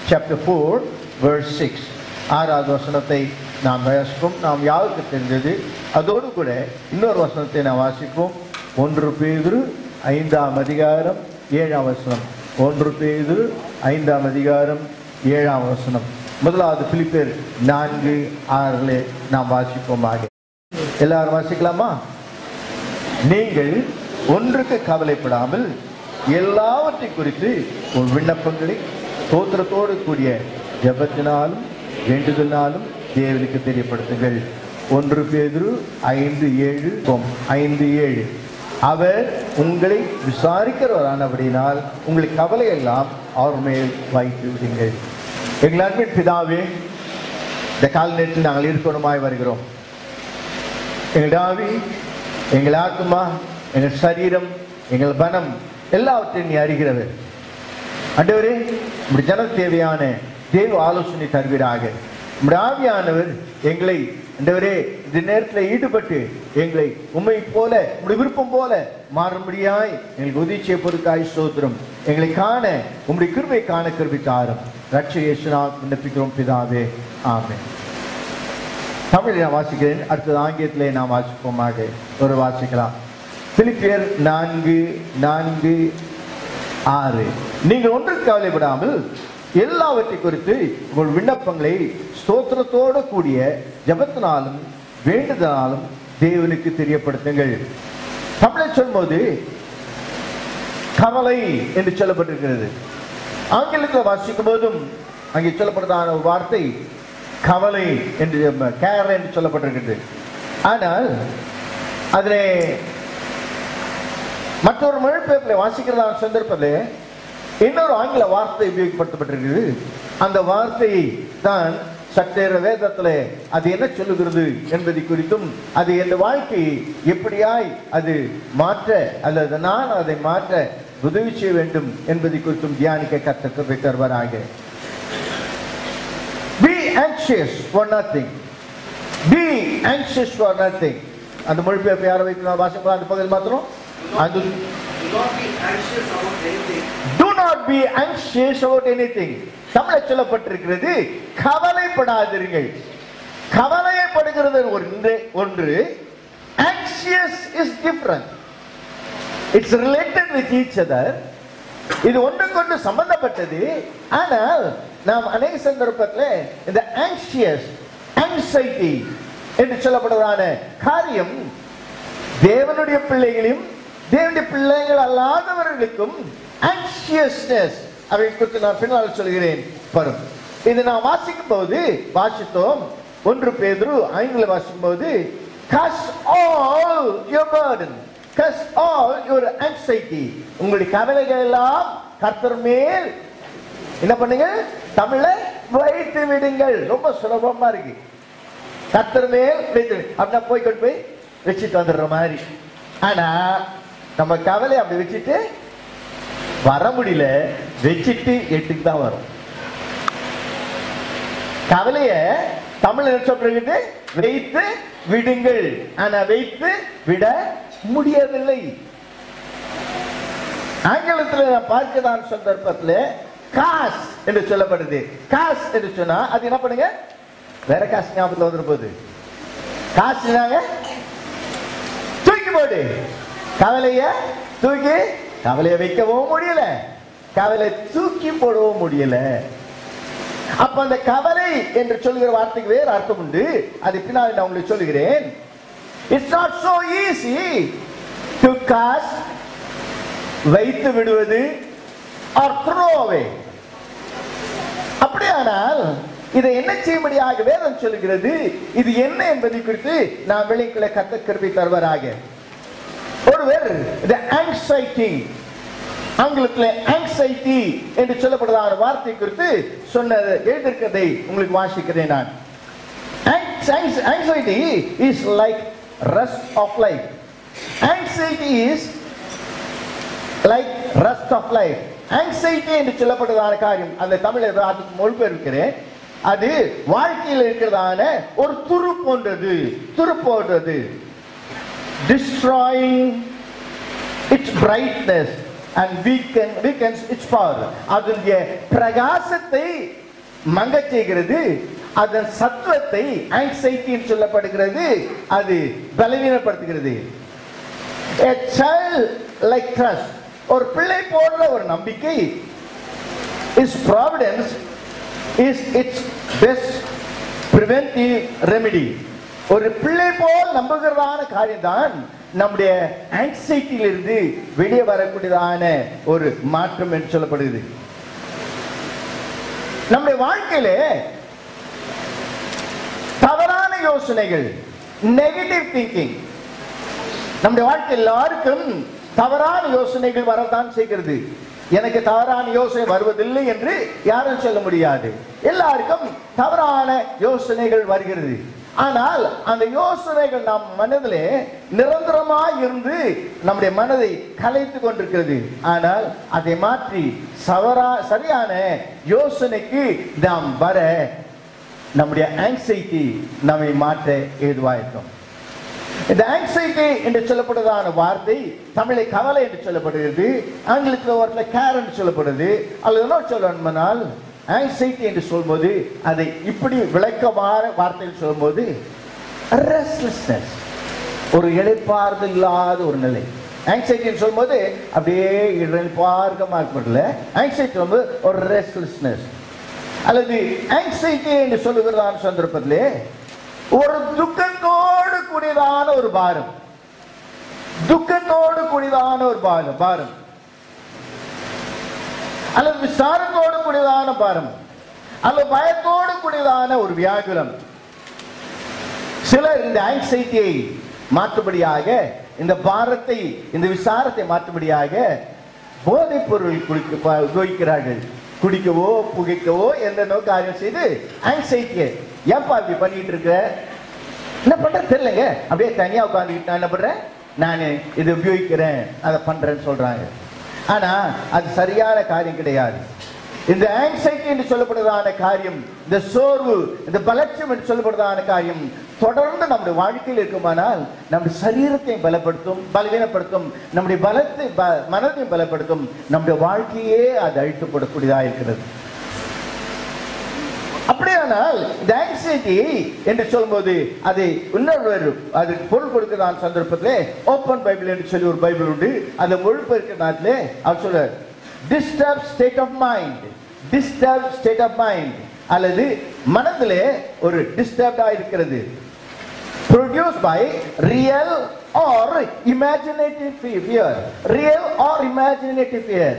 chapter 4 verse 6. ஆறாவது வசனத்தை நாம் வாசிப்போம். நாம் யாருக்கு தெரிந்தது. அதோடு கூட இன்னொரு வசனத்தை நாம் வாசிப்போம். 1 பேதுரு 5ஆம் அதிகாரம் 7ஆம் வசனம். 1 பேதுரு 5ஆம் அதிகாரம் 7ஆம் வசனம். முதலாவது பிலிப்பியர் 4:6 நாம் வாசிப்போமாக. எல்லாரும் வாசிக்கலாமா? நீங்கள் ஒன்றுக்கு கவலைப்படாமல் எல்லாவற்றை குறித்து உன் விண்ணப்பங்களை ஸ்தோத்திரத்தோடு கூடிய ஜெபத்தினாலும் வேண்டுதலினாலும் தேவனுக்கு தெரியப்படுத்துங்கள். 1 பேதுரு 5:7. அவர் உங்களை விசாரிக்கிறவரானபடியினால் உங்களை கவலை எல்லாம் அவர் மேல் வைத்து விடுங்கள். எங்கள் அன்பின் பிதாவே, இந்த கால நேரத்தில் நாங்கள் இருக்கணுமாய் வருகிறோம். எங்கள் ஆவி, எங்கள் ஆத்மா, எங்கள் சரீரம், எங்கள் மனம் எல்லாவற்றையும் நீ அறிகிறவர். ஆண்டவரே, உம்முடைய ஜன தேவையான தேவ ஆலோசனை தருவீராக. உம்முடைய ஆவியானவர் எங்களை ஆண்டவரே இந்த நேரத்தில் ஈடுபட்டு எங்களை உம்மை போல உம்முடைய விருப்பம் போல மாறும்படியாய் எங்களுக்கு உதவி செய்வதற்காய் ஸ்தோத்திரம். எங்களை காண உம்முடைய கிருபை காண கிருபை தாரும். ரட்சகர் இயேசுவினால் விண்ணப்பிக்கிறோம் பிதாவே, ஆமென். தமிழில் நான் வாசிக்கிறேன். அடுத்தது ஆங்கிலத்திலே நாம் வாசிப்போமாக. ஒரு வாசிக்கலாம். பிலிப்பியர் 4:6. நீங்கள் ஒன்றுக்கு கவலைப்படாமல் எல்லாவற்றை குறித்து உங்கள் விண்ணப்பங்களை ஸ்தோத்திரத்தோடு கூடிய ஜெபத்தினாலும் வேண்டுதலாலும் தேவனுக்கு தெரியப்படுத்துங்கள். தமிழை சொல்லும்போது கவலை என்று சொல்லப்பட்டிருக்கிறது. ஆங்கிலத்தில் வாசிக்கும் போதும் அங்கே சொல்லப்பட்டதான ஒரு வார்த்தை கவலை என்று கேர் என்று சொல்லப்பட்டிருக்கிறது. ஆனால் அதிலே மற்றொரு மொழிபெயர்ப்பில் வாசிக்கிறதான சந்தர்ப்பத்தில் இன்னொரு ஆங்கில வார்த்தை உபயோகப்படுத்தப்பட்டிருக்கிறது. அந்த வார்த்தையை தான் சற்றேற வேதத்தில் அது என்ன சொல்லுகிறது என்பதை குறித்தும் அது என் வாழ்க்கையை எப்படியாய் அது மாற்ற அல்லது நான் அதை மாற்ற உதவி செய்ய வேண்டும் என்பதை குறித்தும் தியானிக்க கற்றுக் தருவாராக. Be anxious for nothing. Be anxious for nothing. அந்த மொழிபெயர்ப்பு யாரை வைக்கணும் வாசிக்கலாம். அந்த பகுதியில் மாத்திரம் Do not be anxious about anything. தமிழில் சொல்லப்பட்டிருக்கிறது கவலைப்படாதீர்கள். கவலைப்படுகிறது ஒன்று, anxious is different. It's related with each other. இது ஒன்றுக்கொன்று சம்பந்தப்பட்டது. ஆனால் நாம் அநேக சந்தர்ப்பத்தில் இந்த anxiety என்று சொல்லப்படுவதான காரியம் தேவனுடைய பிள்ளைகளையும் தேவனுடைய பிள்ளைகள் அல்லாதவர்களுக்கும் anxiousness அவை குறித்து நான் பின்னால் சொல்கிறேன் வரும். இது நான் வாசிக்கும் போது வாசித்தோம். 1 பேதுரு 5 வாசிக்கும் போது cast all your burden, cast all your anxiety, உங்களுடைய கவலைகள் எல்லாம் கர்த்தர் மேல் என்ன பண்ணுங்க, தமிழ்ல வைத்து விடுங்கள். ரொம்ப சுலபமா இருக்கு. கர்த்தர் மேல் வைத்து அப்படின்னா கொண்டு போய் வச்சுட்டு வந்துடுற மாதிரி. ஆனா நம்ம கவலை அப்படி வச்சுட்டு வர முடியல. வச்சுட்டு எட்டுக்கு தான் வரும். கவலைய தமிழ் சொல்றது வைத்து விடுங்கள். ஆனா வைத்து விட முடியவில்லை. ஆங்கிலத்தில் நான் பார்க்கதான் சந்தர்ப்பத்தில் காஸ் என்று சொல்லப்படுது. காஸ் என்று சொன்னா அது என்ன பண்ணுங்க, வேற காசு ஞாபகத்தில் வந்துரு போகுது. காசுனாங்க தூக்கி போடு. கவலைய தூக்கி கவலைய வைக்கவும் முடியல, கவலை தூக்கி போடவும் முடியல. அப்ப அந்த கவலை என்று சொல்லுகிற வார்த்தைக்கு வேறு அர்த்தம் உண்டு. அது பின்னால் நான் உங்களுக்கு சொல்லுகிறேன். It's not so easy to cast, வைத்து விடுவது, or throw away. அப்படியானால் இதை என்ன செய்யும்படியாக வேதம் சொல்லுகிறது. இது என்ன என்பதை குறித்து நான் வெளிக்குள்ளே கர்த்தர் கிருபை தருவாராக. ஒருவர் the anxiety, ஆங்கிலத்தில் anxiety என்று சொல்லப்படுகிற வார்த்தை குறித்து சொன்னது எழுதியிருக்கிறதை உங்களுக்கு வாசிக்கிறேன் நான். Anxiety is like rust of life. Anxiety is like rust of life. Anxiety என்று சொல்லப்படுகிற காரியம் அந்த தமிழில் அதுக்கு மொழிபெயர்க்கிறேன். அது வாழ்க்கையில் இருக்கிறதான ஒரு துரு போன்றது. Destroying its brightness. and weakens its power. அதனுடைய பிரகாசத்தை மங்கச் செய்கிறது, அதன் சத்துவத்தை anxiety என்று சொல்லப்படுகிறது, அது பலவீனப்படுத்துகிறது. A child like trust, ஒரு பிள்ளை போன்ற ஒரு நம்பிக்கை, is providence is its best preventive remedy. ஒரு பிள்ளை போல் நம்புகிறதான காரியம்தான் நம்முடைய ஆங்ஸைட்டியிலிருந்து வெளியே வரக்கூடியதான ஒரு மாற்றம் என்று சொல்லப்படுகிறது. நம்முடைய வாழ்க்கையில தவறான யோசனைகள், நெகட்டிவ் திங்கிங், நம்முடைய வாழ்க்கை எல்லாருக்கும் தவறான யோசனைகள் வரத்தான் செய்கிறது. எனக்கு தவறான யோசனை வருவதில்லை என்று யாரும் சொல்ல முடியாது. எல்லாருக்கும் தவறான யோசனைகள் வருகிறது. ஆனால் அந்த யோசனைகள் நம் மனதிலே நிரந்தரமாய் இருந்து நம்முடைய மனதை கலைத்து கொண்டிருக்கிறது. ஆனால் அதை மாற்றி சரியான யோசனைக்கு நாம் வர நம்முடைய ஆங்ஸைட்டி நம்மை மாற்ற ஏதுவாயிருக்கும். இந்த ஆங்ஸைட்டி என்று சொல்லப்படுவதான வார்த்தை தமிழை கவலை என்று சொல்லப்படுகிறது, ஆங்கிலத்தில் வார்த்தை கேர் என்று சொல்லப்படுது. அல்லது என்ன சொல்லணும்னால் ஆங்ஸைட்டி என்று சொல்லும்போது அதை இப்படி விளக்கமான வார்த்தையில் சொல்லும்போது ரெஸ்ட்லெஸ்னஸ், ஒரு இளைப்பாறுதல் இல்லாத ஒரு நிலை. ஆங்ஸைட்டி சொல்லும்போது அப்படியே இளைப்பார்க்கமாக இருப்பதில்லை. ஆங்ஸைட்டி சொல்லும்போது ஒரு ரெஸ்ட்லெஸ்னஸ் அல்லது ஆங்ஸைட்டி என்று சொல்லுகிறதான சந்தர்ப்பத்திலே ஒரு துக்கத்தோடு கூடியதான ஒரு பாரம், துக்கத்தோடு கூடியதான ஒரு பாரம் அல்லது விசாரத்தோடு கூடியதான பாரம் அல்லது பயத்தோடு கூடியதான ஒரு வியாகுலம். சிலர் இந்த ஆங்ஸைட்டியை மாற்றும்படியாக, இந்த பாரத்தை, இந்த விசாரத்தை மாற்றும்படியாக போதைப் பொருள் உபயோகிக்கிறார்கள். குடிக்கவோ புகைக்கவோ என்னென்ன காரியம் செய்து ஆங்ஸைட்டியை, ஏன்பா இப்படி பண்ணிட்டு இருக்க, என்ன பண்ற தெரியலங்க, அப்படியே தனியா உட்காந்துக்கிட்டு நான் என்ன பண்றேன், நான் இதை உபயோகிக்கிறேன், அதை பண்றேன்னு சொல்றாங்க. ஆனா அது சரியான காரியம் கிடையாது. இந்த ஆங்ஸைட்டி என்று சொல்லப்படுவதான காரியம், இந்த சோர்வு, இந்த பலட்சியம் என்று சொல்லப்படுவதான காரியம் தொடர்ந்து நம்முடைய வாழ்க்கையில் இருக்குமானால் நம்முடைய சரீரத்தை பலப்படுத்தும், பலவீனப்படுத்தும், நம்முடைய பலத்தை மனதையும் பலப்படுத்தும், நம்முடைய வாழ்க்கையே அது அழிக்கப்படக்கூடியதாக இருக்கிறது. அப்படியானால் இந்த ஆங்ஸைட்டி என்று சொல்லும்போது அதை இன்னொரு அது பொருள் கொடுக்கிறதான சந்தர்ப்பத்திலே ஓப்பன் பைபிள் என்று சொல்லி ஒரு பைபிள் உண்டு. அந்த மொழிபெயர்க்கிற நாட்டிலே அவர் சொல்ற disturb state of mind, disturb state of mind அல்லது மனதிலே ஒரு டிஸ்டர்ப்டா இருக்கிறது. produced by real or imaginative fear, real or imaginative fear,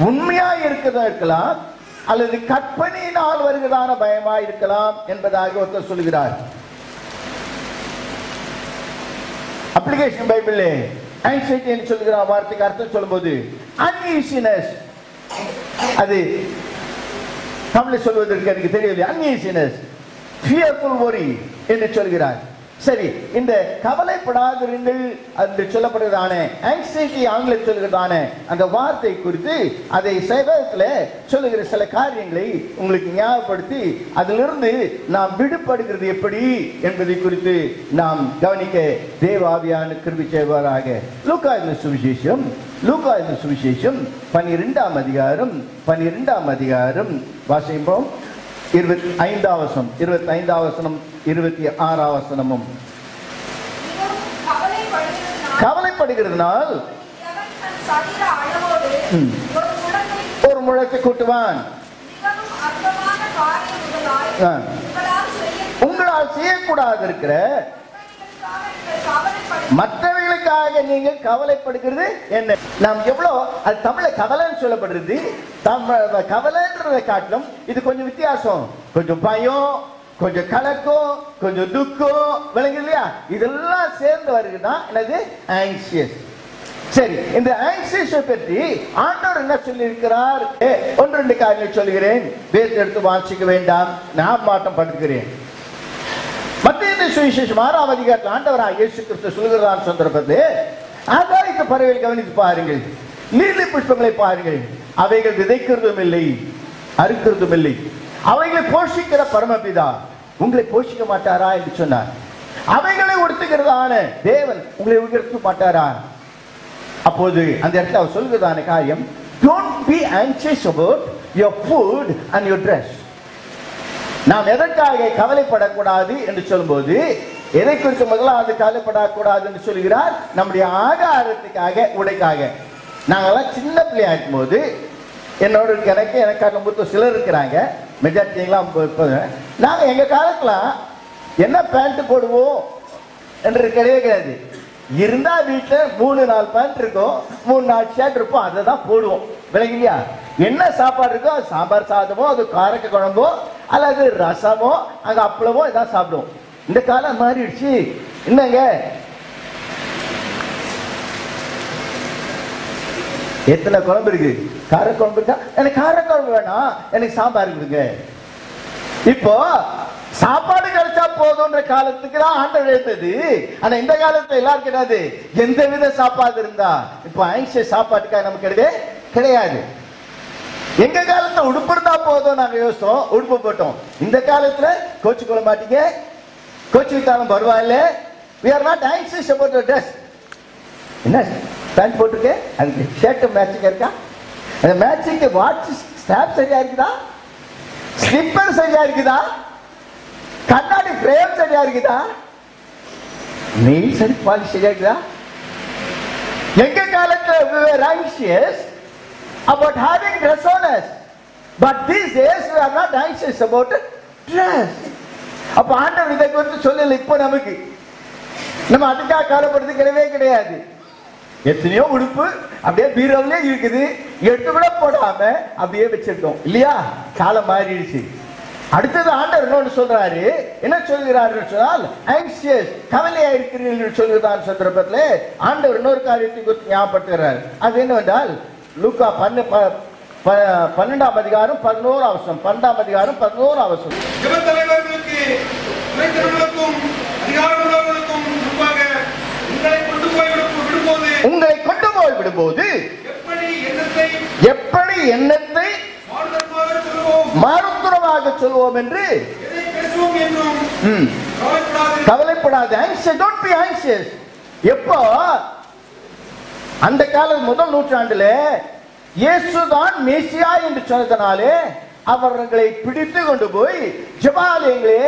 உண்மையா இருக்கலாம் அல்லது கற்பனையினால் வருகிறதான பயமா இருக்கலாம் என்பதாக ஒருத்தர் சொல்கிறார். அப்ளிகேஷன் பைபிள்ல ஆங்ஸைட்டி என்று சொல்கிற வார்த்தைக்கு அர்த்தம் சொல்லும்போது அன்ஈசினஸ், அது தமிழில் சொல்வதற்கு எனக்கு தெரியவில்லை. அன்ஈசினஸ், ஃபியர்ஃபுல் worry என்று சொல்கிறார். சரி, இந்த கவலைப்படாதிருங்கள் என்று சொல்லப்படுவதான ஆங்ஸைட்டி ஆங்கிலத்தில் சொல்கிறதான அந்த வார்த்தை குறித்து அதை சேவகத்தில் சொல்லுகிற சில காரியங்களை உங்களுக்கு ஞாபகப்படுத்தி அதிலிருந்து நாம் விடுபடுகிறது எப்படி என்பதை குறித்து நாம் கவனிக்க தேவாவியான கிருபை செய்வாராக. லூக்கா எழுதின சுவிசேஷம் 12ஆம் அதிகாரம் வாசிப்போம். 25ஆம் வசனம் 26ஆம் வசனமும். கவலைப்படுகிறதுனால் ஒரு முழத்தை கூட்டுவான். உங்களால் செய்யக்கூடாது இருக்கிற மற்றவர்களுக்காக நீங்கள் கவலைப்படுகிறது என்ன? நாம் எவ்வளவு, அது தமிழ்ல கவலைன்னு சொல்லப்படுறது. கவலைன்றதை காட்டிலும் இது கொஞ்சம் வித்தியாசம். கொஞ்சம் பயம், கொஞ்சம் கலக்கம், கொஞ்சம் துக்கம், விளங்குது இல்லையா? இதெல்லாம் சேர்ந்து வருதுதான் என்னது ஆங்ஷியஸ். சரி, இந்த ஆங்ஷியஸை பற்றி ஆண்டவர் என்ன சொல்லி இருக்கிறார்? 1-2 காரியங்கள் சொல்கிறேன், வேறு எடுத்து வாசிக்க வேண்டாம், நான் மாட்டம் படுத்துகிறேன். மத்தேயு சுவிசேஷம் 6ஆம் அதிகாரத்தில் ஆண்டவராகிய இயேசு கிறிஸ்து சொல்கிறார் சந்தர்ப்பத்தில், ஆகாயத்து பறவைகளை கவனித்து பாருங்கள், நீலி புஷ்பங்களை பாருங்கள், அவைகள் விதைக்கிறதும் இல்லை, அறுக்கிறதும் இல்லை, அவைகளை போஷிக்கிற பரமபிதா உங்களை போஷிக்க மாட்டாரா என்று சொன்னார். அவைகளை உடுத்துகிறதான தேவன் உங்களை உயர்த்த மாட்டாரா? அப்போது அந்த இடத்துல அவர் சொல்கிறதான காரியம், don't be anxious about your food and your dress. நாம் எதற்காக கவலைப்படக்கூடாது என்று சொல்லும்போது, எதை குறித்து முதலாவது கவலைப்படக்கூடாது என்று சொல்கிறார்? நம்முடைய ஆகாரத்துக்காக, உடைக்காக. நாங்கெல்லாம் சின்ன பிள்ளையா இருக்கும் போது, என்னோட எனக்காக மூத்த சிலர் இருக்கிறாங்க, மெஜாரிட்டிங்கெல்லாம் நாங்கள் எங்கள் காலத்துல என்ன பேண்ட் போடுவோம் என்று கிடையாது. இருந்தா வீட்டில் 3-4 பேண்ட் இருக்கும், 3-4 ஷர்ட் இருக்கும், அதை தான் போடுவோம். விளங்கலையா? என்ன சாப்பாடு இருக்கோ, சாம்பார் சாதமோ, அது காரக்க குழம்போ, அல்லது ரசமோ, அங்கே அப்பளமோ இதான் சாப்பிடுவோம். இந்த காலம் மாறிடுச்சு. என்னங்க, எத்தனை குழம்பு இருக்கு? காரக்குழம்பு இருக்கா? எனக்கு காரக்குழம்பு வேணாம், எனக்கு சாம்பார் இருக்குங்க. இப்போ சாப்பாடு கிடைச்சா போதும்ன்ற காலத்துக்கு தான் ஆண்டவர் எழுந்தது. ஆனா இந்த காலத்துல எல்லாரும் கிடையாது. எந்த வித சாப்பாடு இருந்தா இப்போ ஆன்சியஸ் சாப்பாட்டுக்காக நமக்கு கிடையாது. எங்க காலத்துல உடுப்பு இருந்தா போதும் நாங்க யோசித்தோம், உடுப்பு போட்டோம். இந்த காலத்துல கோச்சு கொள்ள மாட்டீங்க, கோச்சு விட்டாலும் பரவாயில்ல. we are not anxious about the dress. என்ன பேண்ட் போட்டுருக்கு, அதுக்கு ஷர்ட் மேட்சிங் இருக்கா, அந்த மேட்சிங்க்கு வாட்ச் ஸ்டாப் சரியா இருக்குதா, ஸ்லிப்பர் சரியா இருக்குதா, கண்ணாடி ஃப்ரேம் சரியா இருக்குதா, நெயில் சரி பாலிஷ் சரியா இருக்குதா? எங்க காலத்துல we were anxious about having dress on us, but these days we are not anxious about dress. அப்ப ஆண்டவர் இதை குறித்து சொல்லல. இப்போ நமக்கு நம்ம அதுக்காக கவலைப்படுறது கிடையாது. எத்தனையோ உடுப்பு அப்படியே பீரோவிலே இருக்குது, எடுத்து கூட போடாம அப்படியே வச்சிருக்கோம் இல்லையா? காலம் மாறிடுச்சு. அடுத்தது ஆண்டவர் இன்னொன்று சொல்றாரு. என்ன சொல்கிறார் சொன்னால், ஆங்ஷியஸ், கவலையா இருக்கிறீர்கள் சொல்லுதான் சந்தர்ப்பத்தில் ஆண்டவர் இன்னொரு காரியத்தை குறித்து ஞாபகப்படுத்துகிறார். அது என்னவென்றால், லூக்கா 12ஆம் அதிகாரம் 11ஆம் வசனம். 12ஆம் அதிகாரம் 11ஆம் வசனம். உங்களை கொண்டு போய் விடும்போது எப்படி எண்ணத்தை மாறுதரமாக சொல்வோம் என்று கவலைப்படாது. Don't be anxious. எப்போ அந்த கால முதல் நூற்றாண்டுல இயேசுதான் மேசியா என்று சொன்னதனாலே அவர்களை பிடித்து கொண்டு போய் ஜெபாலயங்களே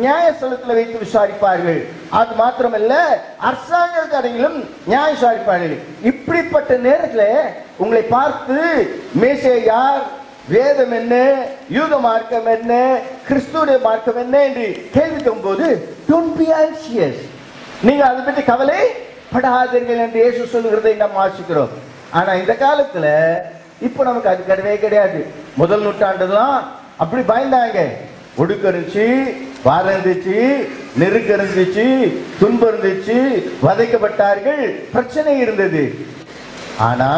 நியாயஸ்தலத்தில் வைத்து விசாரிப்பார்கள். அது மாத்திரமல்ல, அரசாங்க கடையிலும் நியாயம் விசாரிப்பார்கள். இப்படிப்பட்ட நேரத்தில் உங்களை பார்த்து மேசியா யார், வேதம் என்ன, யூத மார்க்கம் என்ன, கிறிஸ்துடைய மார்க்கம் என்ன என்று கேள்விக்கும் போது don't be anxious, நீங்க அதை பற்றி கவலைப்படாதீர்கள் என்று இயேசு சொல்லுகிறதை நாம் வாசிக்கிறோம். ஆனா இந்த காலத்துல இப்ப நமக்கு அது கிடையாது. முதல் நூற்றாண்டு தான் அப்படி பயந்தாங்க. ஒடுக்க இருந்துச்சு, வாரம் இருந்துச்சு, நெருக்க இருந்துச்சு, துன்பம் இருந்துச்சு, வதைக்கப்பட்டார்கள், பிரச்சனை இருந்தது. ஆனா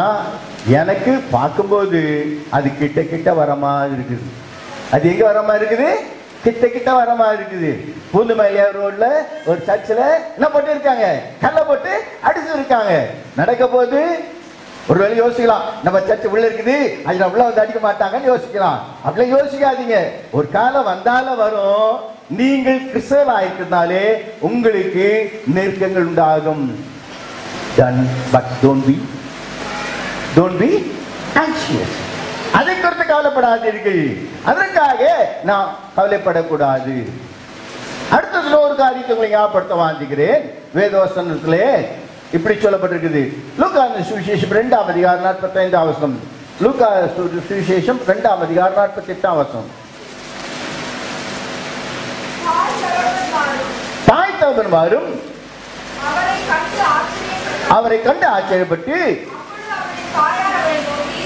எனக்கு பார்க்கும்போது அது கிட்ட கிட்ட வர மாதிரி இருக்குது. அது எங்க வர மாதிரி இருக்குது? கிட்ட கிட்ட வர மாதிரி இருக்குது. பூந்துமலையா ரோட்ல ஒரு சர்ச்சில் என்ன போட்டு இருக்காங்க, கல்ல போட்டு அடிச்சு இருக்காங்க. நடக்க போது ஒரு வேலை யோசிக்கலாம், நம்ம சர்ச்சை உள்ள இருக்குது, அதுல உள்ள வந்து அடிக்க மாட்டாங்கன்னு யோசிக்கலாம். அப்படி யோசிக்காதீங்க. ஒரு காலம் வந்தாலும் வரும். நீங்கள் கிறிஸ்தவராயிருக்கிறதுனாலே உங்களுக்கு நெருக்கங்கள் உண்டாகும். But don't be anxious. அதை குறித்து கவலைப்படாதீர்கள். அதற்காக நான் கவலைப்படக்கூடாது. அடுத்ததுல ஒரு காரியத்தை உங்களை ஞாபகப்படுத்த வாஞ்சிக்கிறேன். வேதவசனத்திலே இப்படி சொல்லப்பட்டிருக்குது. லூக்கா சுவிசேஷம் 2ஆம் அதிகாரம் 45ஆம் வசனம். லூக்கா சுவிசேஷம் 2ஆம் அதிகாரம் 48ஆம் வசனம். தாய் தகப்பன்மாரும் அவரை கண்டு ஆச்சரியப்பட்டு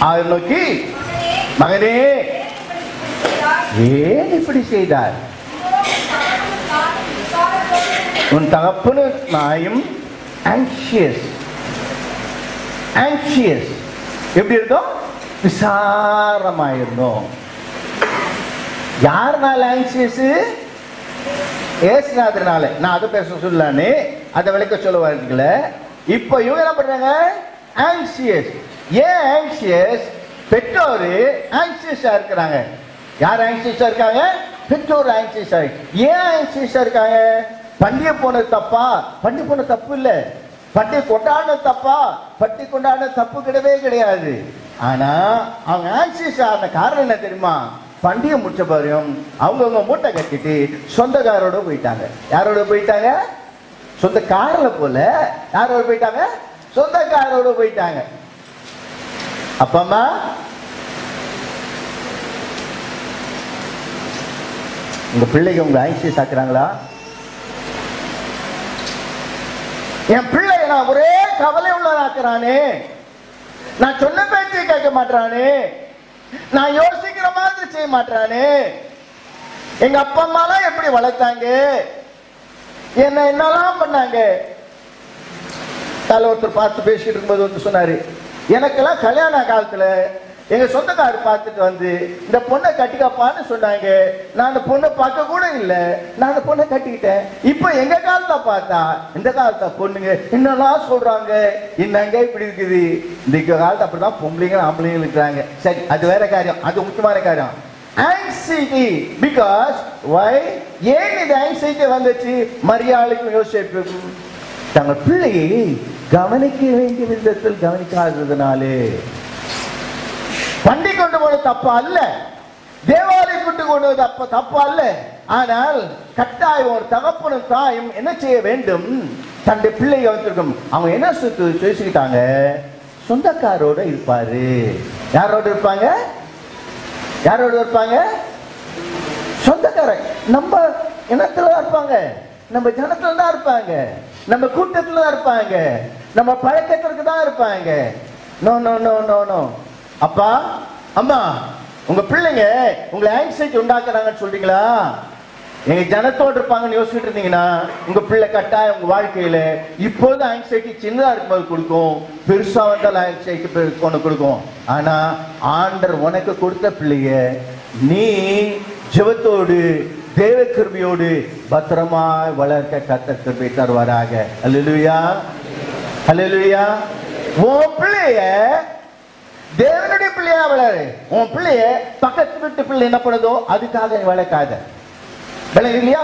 அவர் நோக்கி, மகனே ஏன் இப்படி செய்தார்? உன் தகப்பனு நாயும் anxious எப்படி இருந்தோம்? விசாரமாயிருந்தோம். யாருனால ஆங்ஷியஸ்? ஏசுநாதனால. நான் அதை பேச சொல்லலான்னு அதை விளக்க சொல்ல வரீங்கள. இப்போ இவங்க என்ன பண்றாங்க? ஆங்ஷியஸ். ஏன் ஆங்ஷியஸ்? பெற்றோர் ஆங்ஷியஸா இருக்கிறாங்க. யார் ஆங்ஷியஸா இருக்காங்க? பெற்றோர் ஆங்ஷியஸா இருக்கு. ஏன் ஆங்ஷியஸா இருக்காங்க? பண்டிகை போனது தப்பா? பண்டிகை போன தப்பு இல்லை. பட்டி கொண்டாட தப்பா? பட்டி கொண்டாட தப்பு கிடையவே கிடையாது. ஆனா அவங்க ஆன்சியஸ் ஆன காரணம் என்ன தெரியுமா? பண்டிகை முடிச்ச பாரியும் அவங்கவுங்க மூட்டை கட்டிட்டு சொந்தக்காரோட போயிட்டாங்க. யாரோட போயிட்டாங்க? சொந்த காரில் போல. யாரோட போயிட்டாங்க? சொந்தக்காரோட போயிட்டாங்க. அப்பமா உங்க பிள்ளைங்க உங்க ஆன்சியஸ் ஆக்குறாங்களா? என் பிள்ளை நான் ஒரே கவலை உள்ளதாக்குறானே, நான் சொன்ன பேச்சை கேட்க மாட்டானே, நான் யோசிக்கிற மாதிரி செய்ய மாட்டானே. எங்க அப்பா அம்மாலாம் எப்படி வளர்த்தாங்க, என்னெல்லாம் பண்ணாங்க. ஒருத்தர் பார்த்து பேசிட்டு இருக்கும்போது வந்து சொன்னாரு, எனக்கெல்லாம் கல்யாண காலத்துல எங்க சொந்தக்காரர் பார்த்துட்டு வந்து இந்த பொண்ணை கட்டிக்கப்பான்னு சொன்னாங்க. நான் அந்த பொண்ணை பார்க்க கூட இல்லை, நான் அந்த பொண்ணை கட்டிக்கிட்டேன். இப்ப எங்க காலத்தை பார்த்தா இந்த காலத்தை பொண்ணுங்க என்னெல்லாம் சொல்றாங்க, என்னங்க இப்படி இருக்குது. இந்த காலத்தை அப்படிதான் பொம்பளைங்க ஆம்பளைங்க இருக்கிறாங்க. சரி, அது வேற காரியம், அது முக்கியமான காரியம். ஆங்ஸைட்டி. Because why? ஏன் இந்த ஆங்ஸைட்டி வந்துச்சு? மரியாதைக்கும் யோசிப்புக்கும் தங்கள் பிள்ளையை கவனிக்க வேண்டிய விதத்தில் கவனிக்காததுனாலே. பண்டி கொண்டு போன தப்பா அல்ல, தேவாலயம் கொண்டு கொண்டு தப்பா அல்ல. ஆனால் கட்டாயம் ஒரு தகப்பனும் தாயும் என்ன செய்ய வேண்டும்? தன்னுடைய பிள்ளை கவனித்திருக்கும். அவங்க என்ன பேசிக்கிட்டாங்க? சொந்தக்காரோட இருப்பாரு. யாரோட இருப்பாங்க? யாரோட இருப்பாங்க? சொந்தக்கார. நம்ம இனத்துல தான் இருப்பாங்க, நம்ம ஜனத்துல தான் இருப்பாங்க, நம்ம கூட்டத்துல தான் இருப்பாங்க, நம்ம பழக்கத்திற்கு தான் இருப்பாங்க. No no no no no. அப்பா அம்மா, உங்க பிள்ளைங்க உங்களை ஆங்ஸைட்டி உண்டாக்குறாங்கன்னு சொல்றீங்களா? எங்க ஜனத்தோடு இருப்பாங்கன்னு யோசிச்சுட்டு இருந்தீங்கன்னா உங்க பிள்ளை கட்டாயம் உங்க வாழ்க்கையில இப்போது ஆங்ஸைட்டி சின்னதா இருக்கும்போது கொடுக்கும், பெருசா வந்தால் ஆங்ஸைட்டி ஒண்ணு கொடுக்கும். ஆனா ஆண்டவர் உனக்கு கொடுத்த பிள்ளைய நீ ஜெபத்தோடு தேவ கிருபையோடு பத்திரமா வளர்க்க கர்த்தர் கிருபை தருவாராக. அல்லேலூயா, அல்லேலூயா. உன் பிள்ளைய தேவனுடைய பிள்ளையா வளரு. உன் பிள்ளைய பக்கத்து வீட்டு பிள்ளை என்ன பண்ணுதோ அதுக்காக வளர்க்காத. இல்லையா?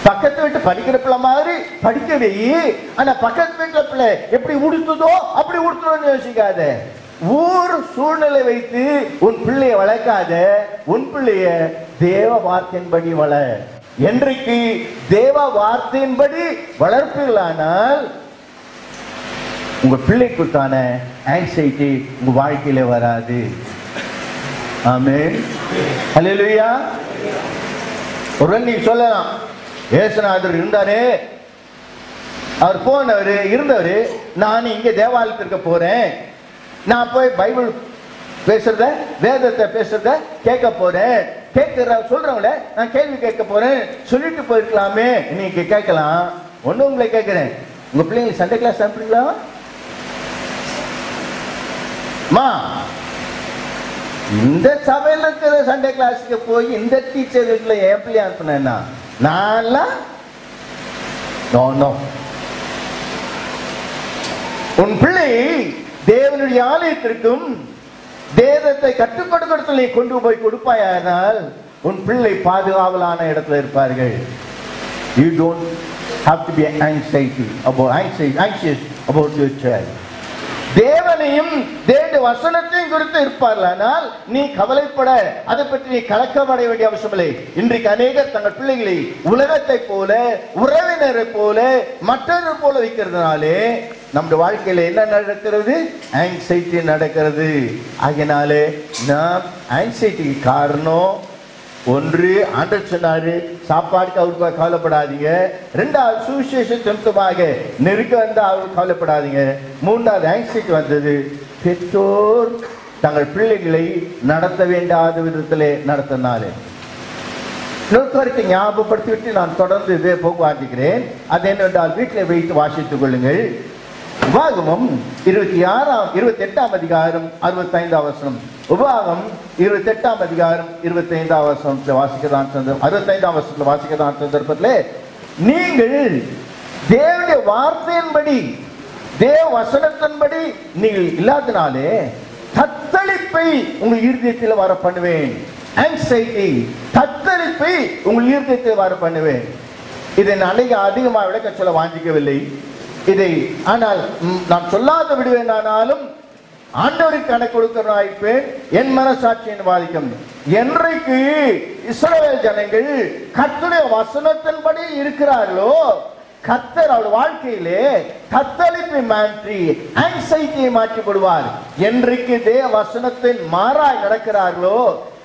பக்கத்து வீட்டு படிக்கிற பிள்ளை மாதிரி படிக்கவே, ஆனா பக்கத்து வீட்டுல பிள்ளை எப்படி உடுத்துதோ அப்படி உடுத்தணும்னு யோசிக்காத. ஊர் சூழ்நிலை வைத்து உன் பிள்ளைய வளர்க்காத. உன் பிள்ளைய தேவ வார்த்தையின்படி வளர். என்றைக்கு தேவ வார்த்தையின்படி வளர்ப்பீர்களானால் உங்க பிள்ளைக்குத்தான ஆங்ஸைட்டி உங்க வாழ்க்கையில வராது. ஆமென், அல்லேலூயா. ஒருவேளை நீங்க சொல்லலாம், ஏசுநாதர் இருந்தாரே, அவர் போனவர் இருந்தவர், நான் இங்க தேவாலயத்திற்கு போறேன், நான் போய் பைபிள் பேசுறத வேதத்தை பேசுறத கேட்க போறேன், கேட்கிற சொல்றவங்கள நான் கேள்வி கேட்க போறேன் சொல்லிட்டு போயிருக்கலாமே. நீங்க கேட்கலாம். ஒண்ணு உங்களை கேட்கிறேன், உங்க பிள்ளைங்க சண்டே கிளாஸ் அனுப்புறீங்களா? இந்த சபையில் இருக்கிற சண்டே கிளாஸுக்கு போய் இந்த டீச்சர் வீட்டுல என் பிள்ளை அனுப்புனா நான் உன் பிள்ளை தேவனுடைய ஆலயத்திற்கும் வேதத்தை கற்றுக் கொடுக்கறதுல நீ கொண்டு போய் கொடுப்பாயானால் உன் பிள்ளை பாதுகாவலான இடத்துல இருப்பார்கள். You don't have to be anxious about your child. தேவனையும் தேவனுடைய வசனத்தையும் குறித்து இருப்பார்களானால் நீ கவலைப்பட, அதை பற்றி நீ கலக்கமடைய வேண்டிய அவசியம் இல்லை. இன்றைக்கு அநேகர் தங்கள் பிள்ளைகளை உலகத்தை போல, உறவினரை போல, மற்றவர் போல வைக்கிறதுனாலே நம்முடைய வாழ்க்கையில என்ன நடக்கிறது? ஆங்ஸைட்டி நடக்கிறது. ஆகினாலே நாம் ஆங்ஸைட்டிக்கு காரணம் ஒன்று, ஆண்டவர் சொன்னாரு சாப்பாடுக்கு அவருக்கு கவலைப்படாதீங்க. ரெண்டாவது சுவிசேஷம் நிமித்தமாக நெருக்க வந்தா அவருக்கு கவலைப்படாதீங்க. மூன்றாவது ஆங்ஸைட்டி வந்தது, பெற்றோர் தங்கள் பிள்ளைகளை நடத்த வேண்டாத விதத்திலே நடத்தினாலே. இன்னொரு ஞாபகப்படுத்திவிட்டு நான் தொடர்ந்து இதே போக வாசிக்கிறேன். அது என்னென்றால் வீட்டில் வைத்து வாசித்துக் கொள்ளுங்கள். உபாகமம் 28ஆம் அதிகாரம் 65ஆம் வசனம். உபாகமம் 28ஆம் அதிகாரம் 25ஆம் வசனத்தை வாசிக்கதான் 65ஆம் வசனத்தில் வாசிக்கதான் சந்தர்ப்பத்திலே நீங்கள் தேவனுடைய வார்த்தையின்படி தேவ வசனத்தின்படி நீங்கள் இல்லாதனாலே தத்தளிப்பை உங்கள் இருதயத்தில் வர பண்ணுவேன். ஆங்ஸைட்டி, தத்தளிப்பை உங்கள் இருதயத்தில் வர பண்ணுவேன். இதை நான் அதிகமாக விளக்க சொல்ல வாஞ்சிக்கவில்லை. இதை ஆனால் நான் சொல்லாத விடுவேன். ஆனாலும் ஆண்டவருக்கு கணக்கு கொடுக்கிறேன், என் மனசாட்சியின் வாதிக்கும். என்றைக்கு இஸ்ரவேல் ஜனங்கள் கர்த்தருடைய வசனத்தின்படி இருக்கிறார்களோ, கர்த்தர் அவருடைய வாழ்க்கையிலே தத்தளிப்பை மாற்றி ஆங்ஸைட்டியை மாற்றி விடுவார். என்றைக்கு தேவ வசனத்தின் மாறாய் நடக்கிறார்களோ,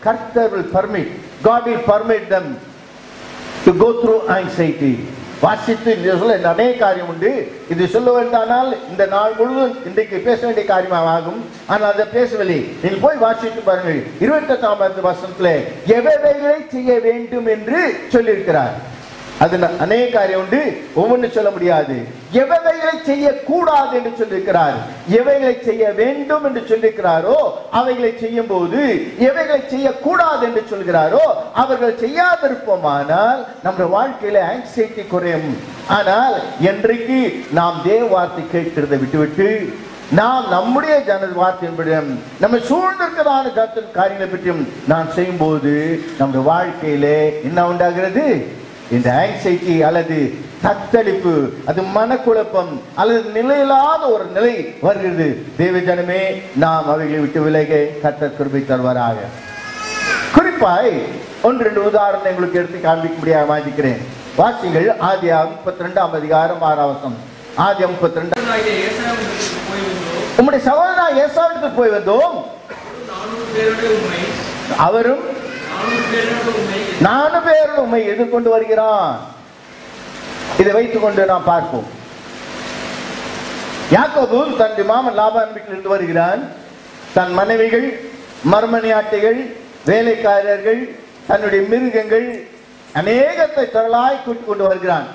கர்த்தர் will permit, God will permit them to go through anxiety. வாசித்து அநேக காரியம் உண்டு. இது சொல்ல வேண்டானால் இந்த நாள் முழுவதும் இன்றைக்கு பேச வேண்டிய காரியமாகும். ஆனால் அதை பேசவில்லை. நீங்கள் போய் வாசித்து பாருங்கள். 28ஆம் வசனத்திலே எவைகளை செய்ய வேண்டும் என்று சொல்லியிருக்கிறார். அது அநேக காரியம் உண்டு, ஒவ்வொன்று சொல்ல முடியாது. எவைகளை செய்யக்கூடாது என்று சொல்லியிருக்கிறார். எவைகளை செய்ய வேண்டும் என்று சொல்லியிருக்கிறாரோ அவைகளை செய்யும் போது, எவைகளை செய்யக்கூடாது என்று சொல்கிறாரோ அவர்கள் செய்யாதிருப்போமானால் நம்முடைய வாழ்க்கையில ஆங்ஸைட்டி குறையும். ஆனால் என்றைக்கு நாம் தேவ வார்த்தை கேட்கிறதை விட்டுவிட்டு நாம் நம்முடைய ஜன வார்த்தையின்படியும் நம்ம சூழ்ந்திருக்கிறதான ஜனத்தின் காரியங்களை பற்றியும் நான் செய்யும் போது நம்முடைய வாழ்க்கையிலே என்ன உண்டாகிறது? இந்த ஆங்ஸைட்டி அல்லது தத்தளிப்பு, அது மனக்குழப்பம் அல்லது நிலையில்லாத ஒரு நிலை வருகிறது. தேவ ஜனமே, நாம் அவைகளை விட்டு விலக கர்த்தர் கிருபை தருவாராக. குறிப்பாய் 1-2 உதாரணம் உங்களுக்கு எடுத்து காண்பிக்கும்படியாக வாசிக்கிறேன். வாசிங்கள். ஆதியாகமம் 32ஆம் அதிகாரம் 6ஆம் வசனம். ஆதியாகமம் 32. உம்முடைய சகோதரனாகிய ஏசாவிடத்தில் போய் வந்தோம், அவரும் 4 பேர் உம்மை எதிர்கொண்டு வருகிறான். இதை வைத்துக் கொண்டு நாம் பார்ப்போம். யாக்கோபு தன் மாமன் லாபான் வீட்டிலிருந்து வருகிறான். தன் மனைவிகள், மர்மணியாட்டிகள், வேலைக்காரர்கள், தன்னுடைய மிருகங்கள் அநேகத்தை திரளாய் கூட்டிக் கொண்டு வருகிறான்.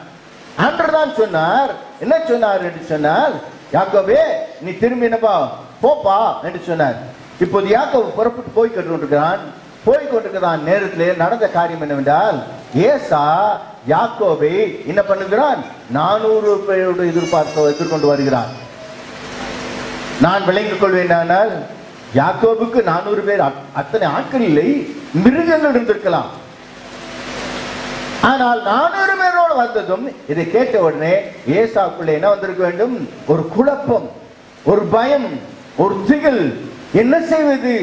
அன்றுதான் சொன்னார். என்ன சொன்னார் என்று சொன்னால், யாக்கோபே நீ திரும்பினப்பா போப்பா என்று சொன்னார். இப்போது யாக்கோபு புறப்பட்டு போய் கொண்டிருக்கிறான். போய்கொண்டிருக்கிறான் நேரத்திலே நடந்த காரியம் என்னவென்றால், ஏசா யாக்கோபை என்ன பண்ணுகிறான்? 400 பேரோடு எதிர்கொண்டு வருகிறான். நான் விளங்கிக் கொள்வேன். ஆனால் யாக்கோபுக்கு 400 பேர் அத்தனை ஆட்கள் இல்லை, மிருகங்கள் இருந்திருக்கலாம். ஆனால் 400 பேரோடு வந்ததும் இதை கேட்ட உடனே ஏசாக்குள்ளே என்ன வந்திருக்க வேண்டும்? ஒரு குழப்பம், ஒரு பயம், ஒரு திகில். என்ன செய்வது?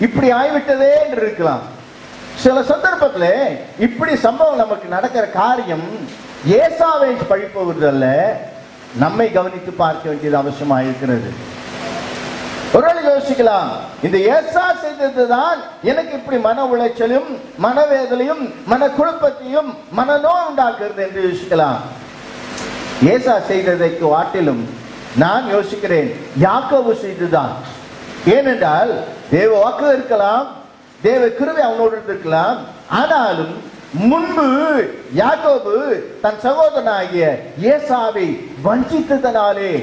இப்படி ஆய்விட்டதே என்று இருக்கலாம். சில சந்தர்ப்பத்தில் இப்படி சம்பவம் நமக்கு நடக்கிற காரியம் ஏசாவை பழிப்பவர்கள் நம்மை கவனித்து பார்க்க வேண்டியது அவசியமாக இருக்கிறது. ஒருவேளை யோசிக்கலாம், இந்த ஏசா செய்ததுதான் எனக்கு இப்படி மன உளைச்சலும் மனவேதனையும் மன குழப்பத்தையும் மனநோய் உண்டாக்குறது என்று யோசிக்கலாம். ஏசா செய்ததைக்கு வாட்டிலும் நான் யோசிக்கிறேன், யாக்கோபு செய்துதான். ஏனென்றால் தேவ வாக்கு இருக்கலாம், தேவ கிருபை அவனோடு இருக்கலாம். ஆனாலும் முன்பு யாக்கோபு தன் சகோதரனாகிய ஏசாவை வஞ்சித்ததனாலே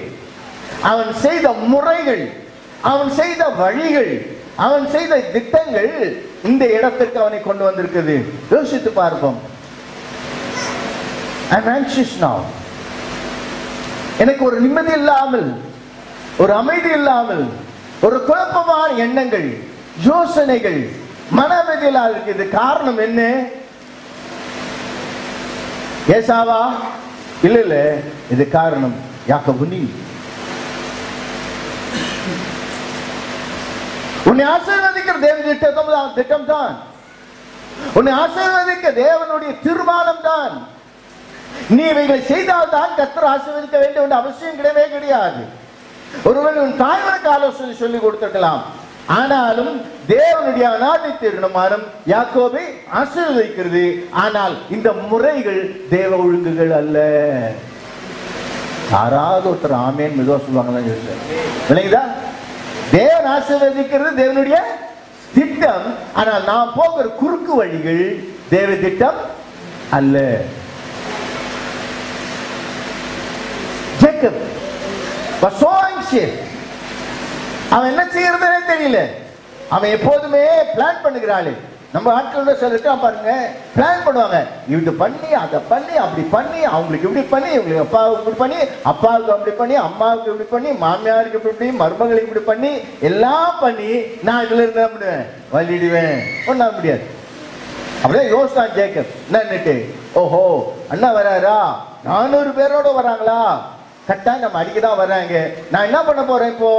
அவன் செய்த முறைகள், அவன் செய்த வழிகள், அவன் செய்த திட்டங்கள் இந்த இடத்திற்கு அவனை கொண்டு வந்திருக்கிறது. யோசித்து பார்ப்போம். I am anxious now. எனக்கு ஒரு நிம்மதி இல்லாமல், ஒரு அமைதி இல்லாமல், ஒரு குழப்பமான எண்ணங்கள், யோசனைகள், மனவெதிலா இருக்குது. காரணம் என்ன? ஏசாவா? இல்ல, இது காரணம் யாக்கோபு. நீ உன்னை ஆசீர்வதிக்கிற தேவ திட்டம் தான், உன்னை ஆசீர்வதிக்க தேவனுடைய தீர்மானம் தான். நீ இவைகளை செய்தால் தான் கர்த்தர் ஆசீர்வதிக்க வேண்டிய ஒரு அவசியம் கிடையவே கிடையாது. ஒருவன் உன் தாய்மனுக்கு ஆலோசனை சொல்லி கொடுத்திருக்கலாம். ஆனாலும் தேவனுடைய அநாதி தீர்மானம் யாக்கோபை ஆசீர்வதிக்கிறது. ஆனால் இந்த முறைகள் தேவ ஒழுங்குகள் அல்ல. யாராவது ஒருத்தர் ஆமேன் மெதுவா சொல்லுவாங்க. விளங்குதா? தேவன் ஆசீர்வதிக்கிறது தேவனுடைய திட்டம். ஆனால் நாம் போகிற குறுக்கு வழிகள் தேவ திட்டம் அல்ல. Jacob was so anxious. அவன் என்ன செய்யறதுனே தெரியல. அவன் எப்போதுமே பிளான் பண்ணுகிறாள். நம்ம ஆட்களோட சொல்லிட்டு பாருங்க, பிளான் பண்ணுவாங்க. இப்படி பண்ணி அதை பண்ணி அப்படி பண்ணி, அவங்களுக்கு இப்படி பண்ணி, இவங்களுக்கு அப்பாவுக்கு இப்படி பண்ணி, அப்பாவுக்கு அப்படி பண்ணி, அம்மாவுக்கு இப்படி பண்ணி, மாமியாருக்கு இப்படி பண்ணி, மருமகளுக்கு இப்படி பண்ணி, எல்லாம் பண்ணி நான் இதுல இருந்தா பண்ணுவேன், வலிடுவேன். ஒண்ணா முடியாது. அப்படியே யோசித்தான் ஜேக்கப். என்னன்னுட்டு, ஓஹோ அண்ணா வராரா, 400 பேரோட வராங்களா, கட்டாயம் நம்ம அடிக்கதான் வர்றாங்க. நான் என்ன பண்ண போறேன் இப்போ?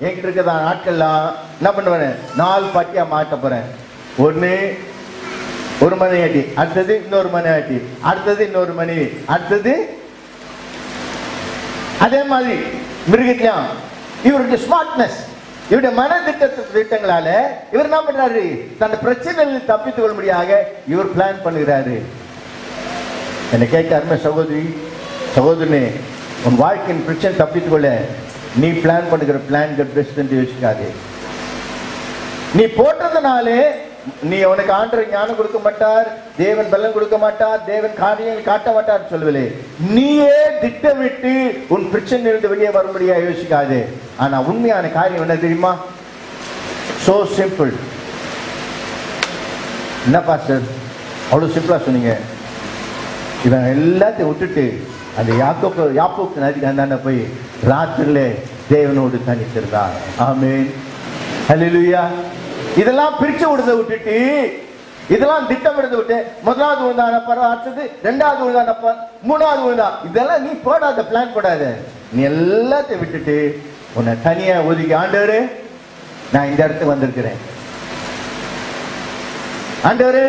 என்கிட்ட இருக்கிற நாட்கள்லாம் என்ன பண்ணுவேன்? 4 பாட்டியா மாட்ட போறேன். ஒன்று ஒரு மணி ஆட்டி, அடுத்தது இன்னொரு மணி ஆட்டி, அடுத்தது இன்னொரு மணி, அடுத்தது அதே மாதிரி மிருகத்திலும் இவருடைய ஸ்மார்ட்னஸ், இவருடைய மன திட்டங்களால இவர் என்ன பண்றாரு? தன் பிரச்சனைகளில் தப்பித்துக் கொள்ளும்படியாக இவர் பிளான் பண்ணுகிறாரு. என்னை கேட்க அருமை சகோதரி சகோதரனே, உன் வாழ்க்கையின் பிரச்சனை தப்பித்துக் கொள்ள நீ பிளான் பண்ணுகிற பிளான்கள் பெஸ்ட் என்று யோசிக்காதே. நீ போட்டதுனாலே நீ உனக்கு ஆண்டவர் ஞானம் கொடுக்க மாட்டார், தேவன் பலன் கொடுக்க மாட்டார், தேவன் காரியங்கள் காட்ட மாட்டார் சொல்லவில்லை. நீயே திட்டமிட்டு உன் பிரச்சனையிலிருந்து வெளியே வரும்படியா யோசிக்காது. ஆனா உண்மையான காரியம் என்ன தெரியுமா? So simple. என்ன பாஸ்டர் அவ்வளவு சிம்பிளா சொன்னீங்க? இவன் எல்லாத்தையும் விட்டுட்டு அந்த யாக்கோப்பு நதிக்கு அந்தாண்ட போய் ராத்திரில தேவனோடு தனித்திருந்தார். ஆமென், ஹல்லேலூயா. இதெல்லாம் பிரிச்சு விடுறதை விட்டுட்டு, இதெல்லாம் திட்டமிடுறதை விட்டு, முதலாவது விழுந்தான பரவ, அடுத்தது ரெண்டாவது விழுந்தான, மூணாவது விழுந்தா, இதெல்லாம் நீ போடாத, பிளான் போடாத. நீ எல்லாத்தையும் விட்டுட்டு உன்னை தனியா ஒதுக்கி, ஆண்டவரே நான் இந்த இடத்துக்கு வந்திருக்கிறேன், ஆண்டவரே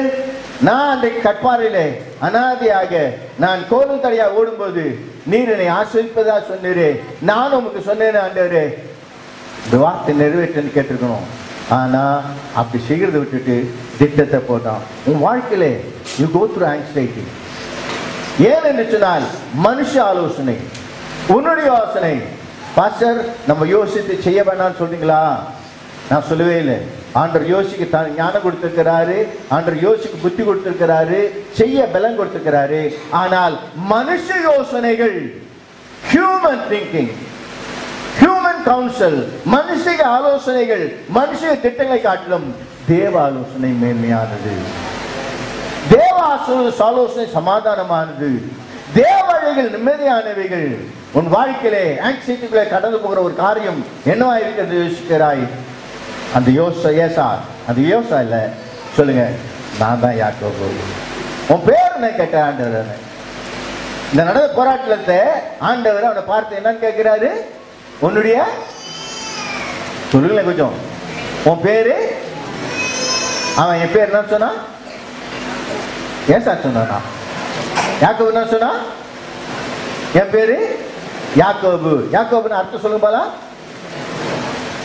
நான் அந்த கட்பாறையிலே அனாதையாக நான் கோலும் தடையா ஓடும்போது நீர் என்னை ஆசிரிப்பதா சொன்னீரே, நான் உமக்கு சொன்னேன் ஆண்டவரே, இந்த வார்த்தை நிறைவேற்றன்னு கேட்டிருக்கணும். ஆனா அப்படி செய்கிறத விட்டுட்டு திட்டத்தை போட்டான். உன் வாழ்க்கையில யூ கோ த்ரூ ஆங்ஸைட்டி. ஏன் என்று சொன்னால் மனுஷ ஆலோசனை, உன்னுடைய யோசனை. பாஸ்டர் நம்ம யோசித்து செய்ய வேண்டாம்னு சொல்றீங்களா? நான் சொல்லவே இல்லை. ஆண்டவர் யோசிக்க ஞானம் கொடுத்திருக்கிறாரு, ஆண்டவர் யோசிக்க புத்தி கொடுத்திருக்கிறாரு, செய்ய பலம் கொடுத்திருக்கிறாரு. ஆனால் மனுஷ யோசனைகள், ஹியூமன் திங்கிங், ஹியூமன் கவுன்சில், மனுஷ ஆலோசனைகள், மனுஷ திட்டங்களை காட்டிலும் தேவ ஆலோசனை மேன்மையானது. தேவ ஆலோசனை சமாதானமானது. தேவ வழிகள் நிம்மதியானவைகள். உன் வாழ்க்கையிலே ஆங்ஸைட்டிகளை கடந்து போகிற ஒரு காரியம் என்னவா இருக்கிறது யோசிக்கிறாய்? அந்த ஏசா, அந்த யோசா இல்ல, சொல்லுங்க, நான் தான் யாக்கோபு. உன் பேர் என்ன கேட்ட ஆண்டவர். இந்த நடந்த போராட்டத்தை ஆண்டவர் அவனை பார்த்து என்னன்னு கேட்கிறாரு? உன்னுடைய சொல்லுங்களேன் கொஞ்சம், உன் பேரு? அவன் என் பேர் என்ன சொன்னா? ஏசா சொன்னா. யாக்கோபு என்ன சொன்னா? என் பேரு யாக்கோபு. யாக்கோபுன்னு அர்த்தம் சொல்லுங்க பாலா.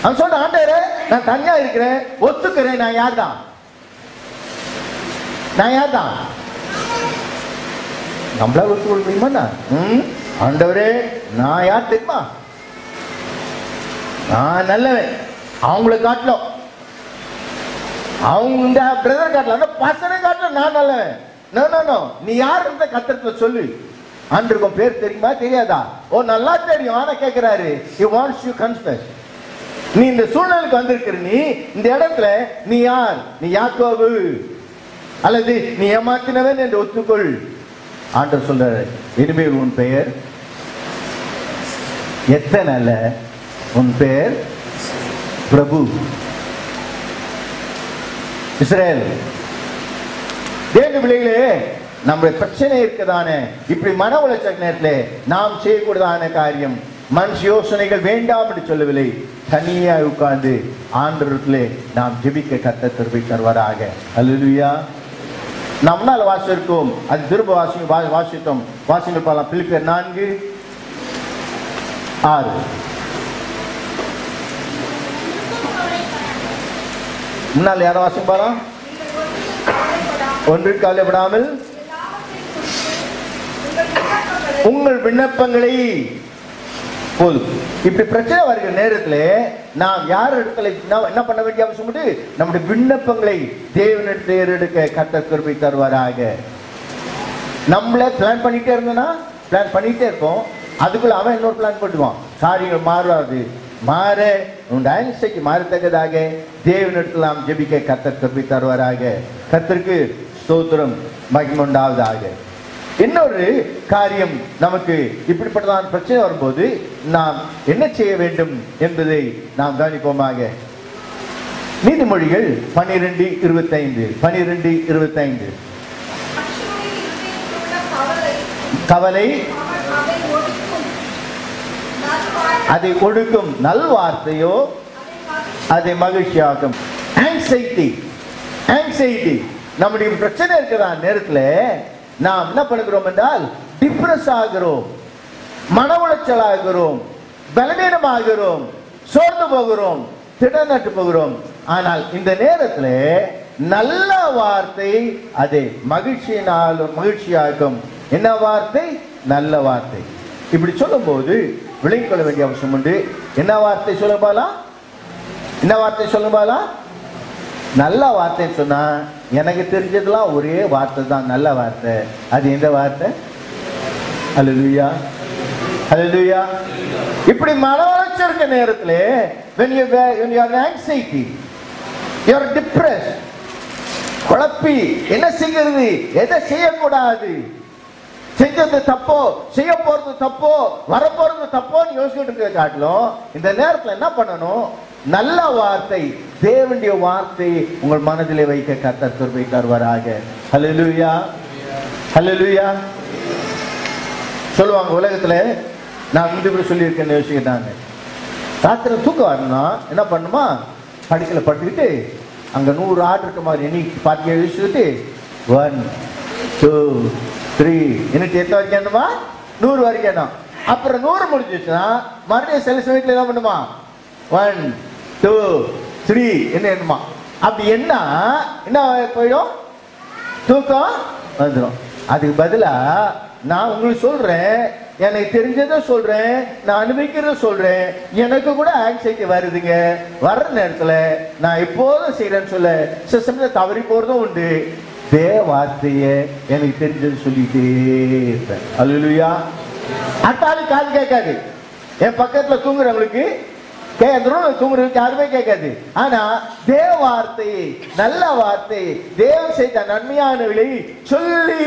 அவன் சொன்ன, ஆண்டவரே நான் தனியா இருக்கிறேன், ஒத்துக்கிறேன், நான் யார் தான்? நான் யார் தான்? நம்மளால ஒத்துக்கொள்ள முடியுமா? ஆண்டவரே நான் யார் தெரியுமா? நான் நல்லவன், அவங்களை காட்டலாம், அவங்க பிரதர் காட்டலாம், பசனை காட்டலாம், நான் நல்லவன். நோ நோ நோ, நீ யார் கத்திரத்துல சொல்லு. ஆண்டவருக்கு பேர் தெரியுமா தெரியாதா? ஓ நல்லா தெரியும். ஆனா கேட்கிறாரு, he wants you confess. நீ இந்த சூழ்நிலைக்கு வந்திருக்கிற, நீ இந்த இடத்துல நீ யார்? நீ யாக்கோபு அல்லது நீ ஏமாத்தினவன் என்று ஒத்துக்கொள். ஆண்டவர் சொல்றாரு, இனிமேல் உன் பெயர் எத்தனை அல்ல, உன் பெயர் பிரபு. இஸ்ரேல் தேவ பிள்ளைகளே, நம்முடைய பிரச்சனை இருக்குதானே, இப்படி மன உளைச்சல் நேரத்தில் நாம் செய்யக்கூடாதான காரியம், மனுஷ யோசனைகள் வேண்டாம் என்று சொல்லவில்லை. தனியாக உட்கார்ந்து ஆண்டவரிடத்திலே நாம் ஜெபிக்க கர்த்தர் கிருபை தருவாராக. அல்லேலூயா. நாம் முன்னால் வாசித்தோம், அது திரும்ப வாசித்தோம். வாசிங்க பார்க்கலாம். பிலிப்பியர் 4:6. முன்னால் யாரும் வாசிங்க பாருங்க. ஒன்று கவலைப்படாமல் உங்கள் விண்ணப்பங்களை போதும். இப்படி பிரச்சனை வருகிற நேரத்தில் நாம் யார் இடத்துல என்ன பண்ண வேண்டிய அவசியம்? நம்முடைய விண்ணப்பங்களை தேவனிடத்தில் ஏறெடுக்க கர்த்தர் கிருபை தருவாராக. நம்மளே பிளான் பண்ணிட்டே இருந்தோம்னா, பிளான் பண்ணிட்டே இருப்போம், அதுக்குள்ள அவன் இன்னொரு பிளான் பண்ணுவான். காரியங்கள் மாறாது. மாற உன் ஆன்சைக்கு மாறத்தக்கதாக தேவனிடத்தில் நாம் ஜெபிக்க கர்த்தர் கிருபை தருவாராக. கர்த்தருக்கு ஸ்தோத்திரம், மகிமை உண்டாவதாக. இன்னொரு காரியம், நமக்கு இப்படிப்பட்டதான பிரச்சனை வரும்போது நாம் என்ன செய்ய வேண்டும் என்பதை நாம் கவனிப்போமாக. நீதிமொழிகள் 12:25. 12:25. கவலை அதை கொடுக்கும் நல்வார்த்தையோ அதை மகிழ்ச்சியாக்கும். ஆங்ஸைட்டி நம்முடைய பிரச்சனை இருக்கிற நேரத்தில் நாம் என்ன பண்ணுகிறோம் என்றால் டிப்ரெஸ் ஆகிறோம், மன உளைச்சல் ஆகிறோம், பலவீனமாகிறோம், சோர்ந்து போகிறோம், திடநட்டு போகிறோம். ஆனால் இந்த நேரத்தில் நல்ல வார்த்தை அதை மகிழ்ச்சியாக்கும். என்ன வார்த்தை? நல்ல வார்த்தை. இப்படி சொல்லும் போது விளங்கிக் கொள்ள வேண்டிய அவசியம் உண்டு. என்ன வார்த்தை சொல்லுபாலா? என்ன வார்த்தை சொல்லுபாலா? நல்ல வார்த்தைன்னு சொன்னா எனக்கு தெரிஞ்சதெல்லாம் ஒரே வார்த்தை தான், நல்ல வார்த்தை. அது எந்த வார்த்தை? ஹல்லேலூயா, ஹல்லேலூயா. இப்படி மன உளைச்சல் இருக்க நேரத்தில் when you are anxiety, you are depressed, குழப்பி என்ன செய்கிறது, எதை செய்யக்கூடாது, செஞ்சது தப்போ, செய்ய போறது தப்போ, வரப்போறது தப்போன்னு யோசிச்சுட்டு இருக்க காட்டிலும் இந்த நேரத்தில் என்ன பண்ணணும்? நல்ல வார்த்தை, தேவனுடைய வார்த்தை உங்கள் மனதிலே வைக்க கர்த்தர் கிருபை தருவாராக. ஹல்லேலூயா, ஹல்லேலூயா. சொல்லுவாங்க உலகத்துல, நான் முந்தி சொல்லியிருக்கேன் யோசிக்கிறாங்க, ராத்திரி தூக்கம் வரணும்னா என்ன பண்ணுமா? படுக்கையில படுத்துக்கிட்டு அங்க 100 ஆடு இருக்க மாதிரி எண்ணி பாத்தி எழுதிட்டு 1 2 3 எனக்கு எத்தனை வரைக்கும் என்னமா? 100 வரைக்கும் என்ன. அப்புறம் 100 முடிஞ்சிச்சுன்னா மறுபடியும் சில சமயத்துல என்ன பண்ணுமா? 1 2 3 என்ன என்னமா? அப்படி என்ன போயிடும்? தூக்கம் வந்துடும். அதுக்கு பதிலா நான் உங்களுக்கு சொல்றேன், எனக்கு தெரிஞ்சதை சொல்றேன், நான் அனுபவிக்கிறத சொல்றேன். எனக்கு கூட ஆங்ஸைட்டி வருதுங்க. வர்ற நேரத்துல நான் எப்போதும் செய்யறேன்னு சொல்ல சில சமயத்தில் தவறி போறதும் உண்டு. தேவ வார்த்தையை எனக்கு தெரிஞ்சது சொல்லிட்டே இருப்பேன். அல்லேலூயா. அட்டாளி காது கேட்காது. என் பக்கத்துல தூங்குறவங்களுக்கு தூங்குறதுக்கு யாருமே கேட்காது. ஆனா தேவ வார்த்தையை, நல்ல வார்த்தை, தேவன் செய்த நன்மையானவளை சொல்லி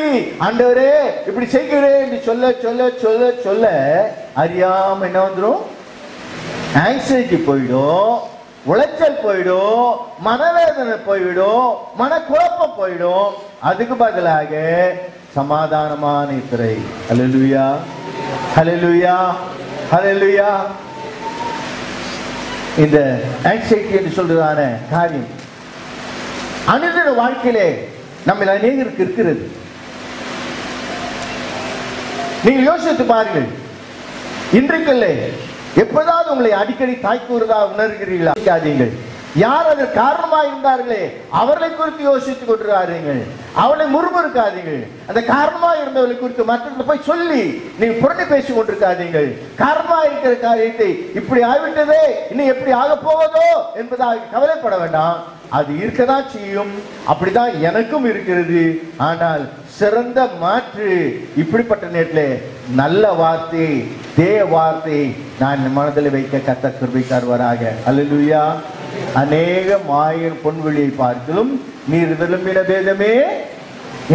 ஆண்டவரே இப்படி செய்கிறேன் சொல்ல சொல்ல சொல்ல சொல்ல அறியாம என்ன வந்துடும்? ஆங்ஸைட்டி போயிடும், உளைச்சல் போயிடும், மனவேதனை போய்விடும், மனக்குழப்பம் போயிடும். அதுக்கு பதிலாக சமாதானமான திரை. ஹல்லேலூயா, ஹல்லேலூயா, ஹல்லேலூயா. இந்த ஆங்ஸைட்டி என்று சொல்றதான காரியம் அனுதின வாழ்க்கையிலே நம்ம அநேகருக்கு இருக்கிறது. நீங்கள் யோசித்து பாருங்கள். இன்றைக்குள்ள எப்போதாவது உங்களை அடிக்கடி தாய்க்கூறுதா உணர்கிறீர்களா? யார் அதற்கு காரணமாக இருந்தார்களே அவர்களை குறித்து யோசித்துக் கொண்டிருக்காதீர்கள். அவளை முறுமுறுக்காதீர்கள். அந்த காரணமாக இருந்தவர்களை குறித்து மற்றவர்கள் போய் சொல்லி நீங்க புரண்டு பேசிக் கொண்டிருக்காதீர்கள். காரணமாக இருக்கிற காரியத்தை இப்படி ஆகிவிட்டதே, இன்னும் எப்படி ஆக போவதோ என்பதாக கவலைப்பட வேண்டாம். அது இருக்கதான் செய்யும். அப்படிதான் எனக்கும் இருக்கிறது. ஆனால் சிறந்த மாற்று இப்படிப்பட்ட நேரத்தில் நல்ல வார்த்தை, தேவ வார்த்தை நான் மனதில் வைக்க கர்த்தர் கிருபை தருவாராக. அல்லேலூயா. அநேகம் 1000 பொன்வெளியை பார்க்கலும் நீர் விரும்பின பேதமே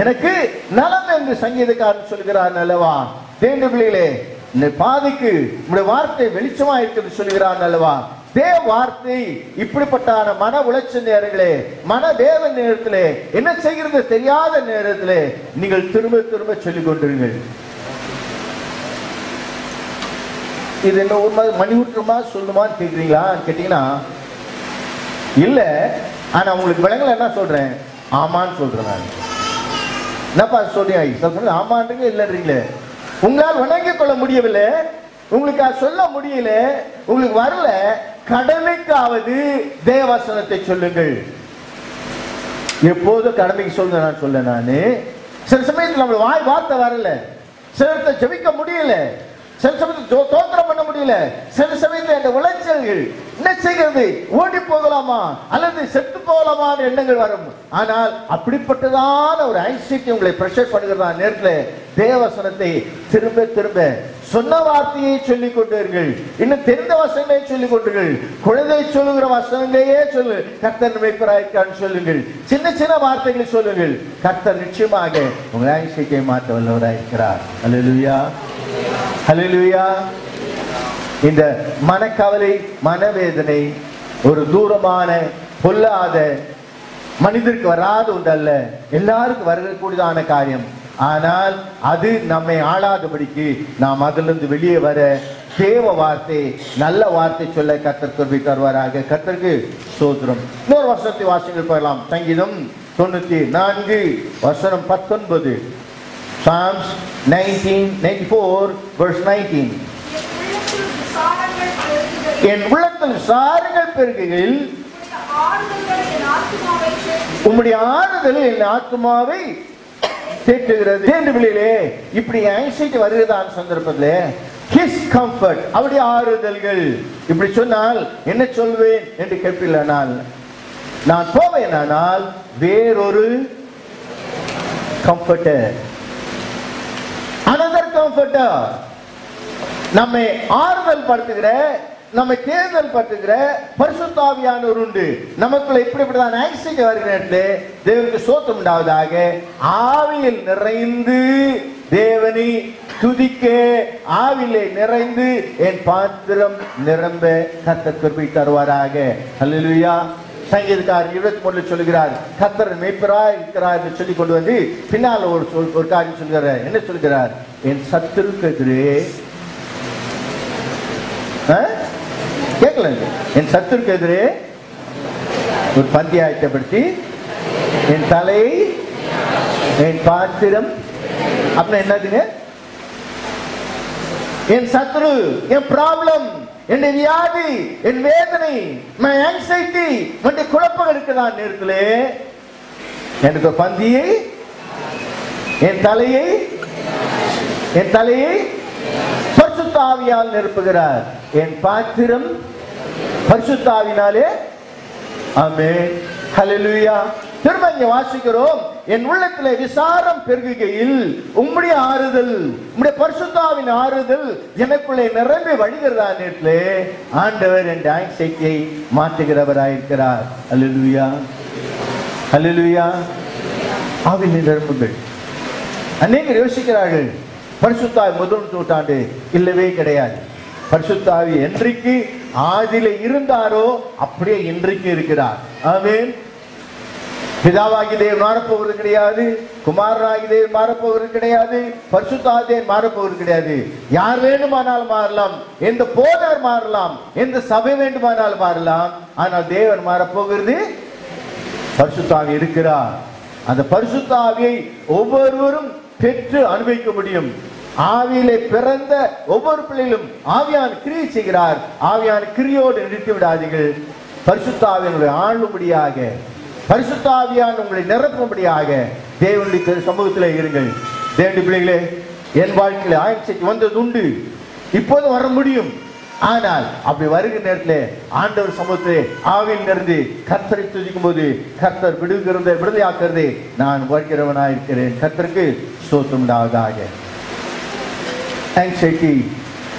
எனக்கு நலம் என்று சங்கீதக்காரன் சொல்கிறார் அல்லவா? தேவனுடைய பிள்ளைகளே, இந்த பாதைக்கு உங்களுடைய வார்த்தை வெளிச்சமா இருக்கிறது சொல்கிறார் அல்லவா? தேவ வார்த்தை இப்படிப்பட்ட மன உளைச்சல் நேரங்களே, மன வேத நேரத்திலே, என்ன செய்கிறது தெரியாத நேரத்திலே நீங்கள் திரும்ப திரும்ப சொல்லிக் கொண்டிருங்கள். இது என்ன ஒரு மாதிரி மணி ஊற்றுமா சொல்லுமான்னு கேட்குறீங்களா? கேட்டீங்கன்னா இல்ல. ஆனா உங்களுக்கு விலங்குல என்ன சொல்றேன்? ஆமான்னு சொல்றேன். நான் என்னப்பா சொல்றீங்க? ஆமான்றீங்க இல்லைன்றீங்களே. உங்களால் வணங்கிக் கொள்ள முடியவில்லை, உங்களுக்கு சொல்ல முடியல, உங்களுக்கு வரல. கடமைக்காவது தேவவசனத்தை சொல்லுங்கள். எப்போது கடமைக்கு சொல்ல நான் சொல்ல நானு. சில சமயத்தில் நம்ம வாய் வார்த்தை வரல, சிலத்தை ஜெபிக்க முடியல, சில சமயத்தில் தோத்திரம் பண்ண முடியல, சில சமயத்தில் அந்த உளைச்சல்கள் என்ன செய்கிறது? ஓடி போகலாமா அல்லது செத்து போகலாமா எண்ணங்கள் வரும். ஆனால் அப்படிப்பட்டதான ஒரு ஆங்ஸைட்டி உங்களை பிரஷர் பண்ணுகிறதா நேரத்தில் தேவவசனத்தை திரும்ப திரும்ப சொன்ன வார்த்தையை சொல்லிக் கொண்டீர்கள். இன்னும் தெரிந்த வசனங்களை சொல்லிக் கொண்டீர்கள். குழந்தை சொல்லுகிற வசனங்களையே சொல்லு. கர்த்தர் மேய்ப்பராயிருக்கான்னு சொல்லுங்கள். சின்ன சின்ன வார்த்தைகளை சொல்லுங்கள். கர்த்தர் நிச்சயமாக உங்கள் ஆங்ஸைட்டியை மாற்ற வல்லவராயிருக்கிறார். அல்லேலூயா, ஹல்லேலூயா. இந்த மனக்கவலை, மனவேதனை ஒரு தூரமான பொல்லாத மனிதருக்கு வராத ஒன்றல்ல, எல்லாருக்கும் வரக்கூடியதான காரியம். ஆனால் அது நம்மை ஆளாதபடிக்கு நாம் அதிலிருந்து வெளியே வர தேவ வார்த்தை, நல்ல வார்த்தை சொல்ல கர்த்தர் கிருபை தருவாராக. கர்த்தருக்கு ஸ்தோத்திரம். இன்னொரு வசனத்தை வாசிங்கள் பார்க்கலாம். சங்கீதம் 94 வசனம் 19. Psalms 94 verse 19. என் உள்ளத்தில் சாரங்கள் பெருகுகையில் உம்முடைய ஆறுதல் என் ஆத்துமாவை தேற்றுகிறது. இப்படி ஆங்ஸைட்டி வருகிறதான சந்தர்ப்பத்திலே His comfort, அவருடைய ஆறுதல்கள். இப்படி சொன்னால் என்ன சொல்வேன் என்று கேட்பீர்களானால், நான் போவேனானால் வேறொரு கம்ஃபர்டர், another comforter, நம்மை ஆறுதல் படுத்துகிற, நம்மை தேர்தல் படுத்துகிற பரிசுத்த ஆவியானவர் உண்டு. நமக்குள்ள இப்படிப்பட்டதான் ஆக்சிஜன் வருகிற தேவனுக்கு ஸ்தோத்திரம் உண்டாவதாக. ஆவியில் நிறைந்து தேவனை துதிக்க, ஆவிலே நிறைந்து என் பாத்திரம் நிரம்ப கர்த்தர் கிருபை தருவாராக. அல்லேலூயா. சங்கீதக்காரர் 23 சொல்கிறார், கர்த்தர் மேய்ப்பராய் இருக்கிறார் என்று சொல்லி கொண்டு வந்து பின்னால் ஒரு காரியம் சொல்கிறார். என்ன சொல்கிறார்? என் சத்துருக்கு எதிரே கேட்கல, என் சத்துருக்கு எதிரே ஒரு பந்தி ஆயத்தப்படுத்தி என் தலையை என் பாத்திரம். அப்படின்னா என்னதுங்க? என் சத்ரு, என் ப்ராப்ளம், என் வியாதி, என் வேதனை, மை ஆங்ஸைட்டி, மற்ற குழப்பம் இருக்குதான் நேரத்திலே எனக்கு பந்தியை என் தலையை பரிசுத்த ஆவியால் நிரப்புகிறார். என் பாத்திரம் பரிசுத்த ஆவியினாலே. ஆமென். ஹல்லேலூயா. திரும்ப இங்க வாசிக்கிறோம், என் உள்ளத்திலே விசாரம் பெருகுகையில் உம்முடைய ஆறுதல், உம்முடைய பரிசுத்த ஆவியின் ஆறுதல் எனக்குள்ளே நிரம்பி வழிகிறதா நேரத்திலே ஆண்டவர் என் ஆங்ஸைட்டியை மாற்றுகிறவராயிருக்கிறார். ஹல்லேலூயா. ஹல்லேலூயா. ஆவியில் நிரம்புங்கள். அநேகர் யோசிக்கிறார்கள், பரிசுத்த ஆவி முதல் நூற்றாண்டு இல்லவே கிடையாது. பரிசுத்த ஆவி என்றைக்கு ஆதியிலே இருந்தாரோ அப்படியே இன்றைக்கு இருக்கிறார். ஆமென். பிதாவாகி தேவன் மாறப்போவது கிடையாது, குமாரனாகி தேவன் மாறப்போவது கிடையாது, பரிசுத்த ஆவியே மாறப்போவது கிடையாது. யார் வேண்டுமானாலும் மாறலாம், எந்த போதகர் மாறலாம், எந்த சபை வேண்டுமானாலும் மாறலாம். ஆனால் தேவன் மாறப்போகிறது, பரிசுத்த ஆவி இருக்கிறார். அந்த பரிசுத்த ஆவியை ஒவ்வொருவரும் பெற்று அனுபவிக்க முடியும். ஆவியிலே பிறந்த ஒவ்வொரு பிள்ளைகளும் ஆவியான கிரியை செய்கிறார். ஆவியான கிரியோடு நிறுத்தி விடாதீர்கள். பரிசுத்த ஆவியினுடைய ஆளும்படியாக, பரிசுத்த ஆவியான உங்களை நிரப்பும்படியாக தேவனுடைய சமூகத்தில் இருங்கள். தேவனுடைய பிள்ளைகளே, என் வாழ்க்கையில் ஆங்ஸைட்டி வந்தது உண்டு, இப்போது வர முடியும். ஆனால் அப்படி வருகிற நேரத்தில் ஆண்டவர் சமூகத்திலே ஆவியில் இருந்து கர்த்தரை துதிக்கும் போது கர்த்தர் விடுதலையாக்குறதே நான் வருகிறவனாயிருக்கிறேன். கர்த்தருக்கு ஸ்தோத்திரம் உண்டாவதாக. ஆங்ஸைட்டி,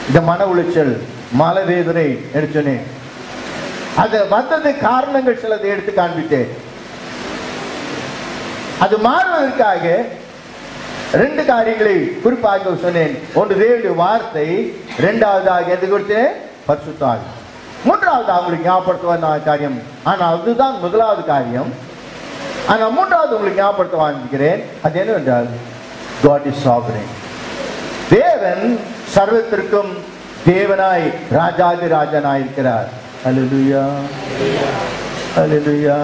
இந்த மன உளைச்சல், மனவேதனை எடுத்தேன். அது வந்தது காரணங்கள் சிலதை எடுத்து காண்பித்தேன். அது மாறுவதற்காக 2 காரியங்களை குறிப்பாக சொன்னேன். ஒன்று தேவனுடைய வார்த்தை, இரண்டாவதாக எது கொடுத்தேன்? பரிசுத்த ஆவி. மூன்றாவது உங்களுக்கு ஞாபகப்படுத்துவான காரியம், ஆனால் அதுதான் முதலாவது காரியம். ஆனால் மூன்றாவது உங்களுக்கு ஞாபகப்படுத்த வாங்கிக்கிறேன். அது என்னவென்றால், God is sovereign. தேவன் சர்வத்திற்கும் தேவனாய் ராஜாதி ராஜனாய் இருக்கிறார். அல்லேலூயா. அல்லேலூயா.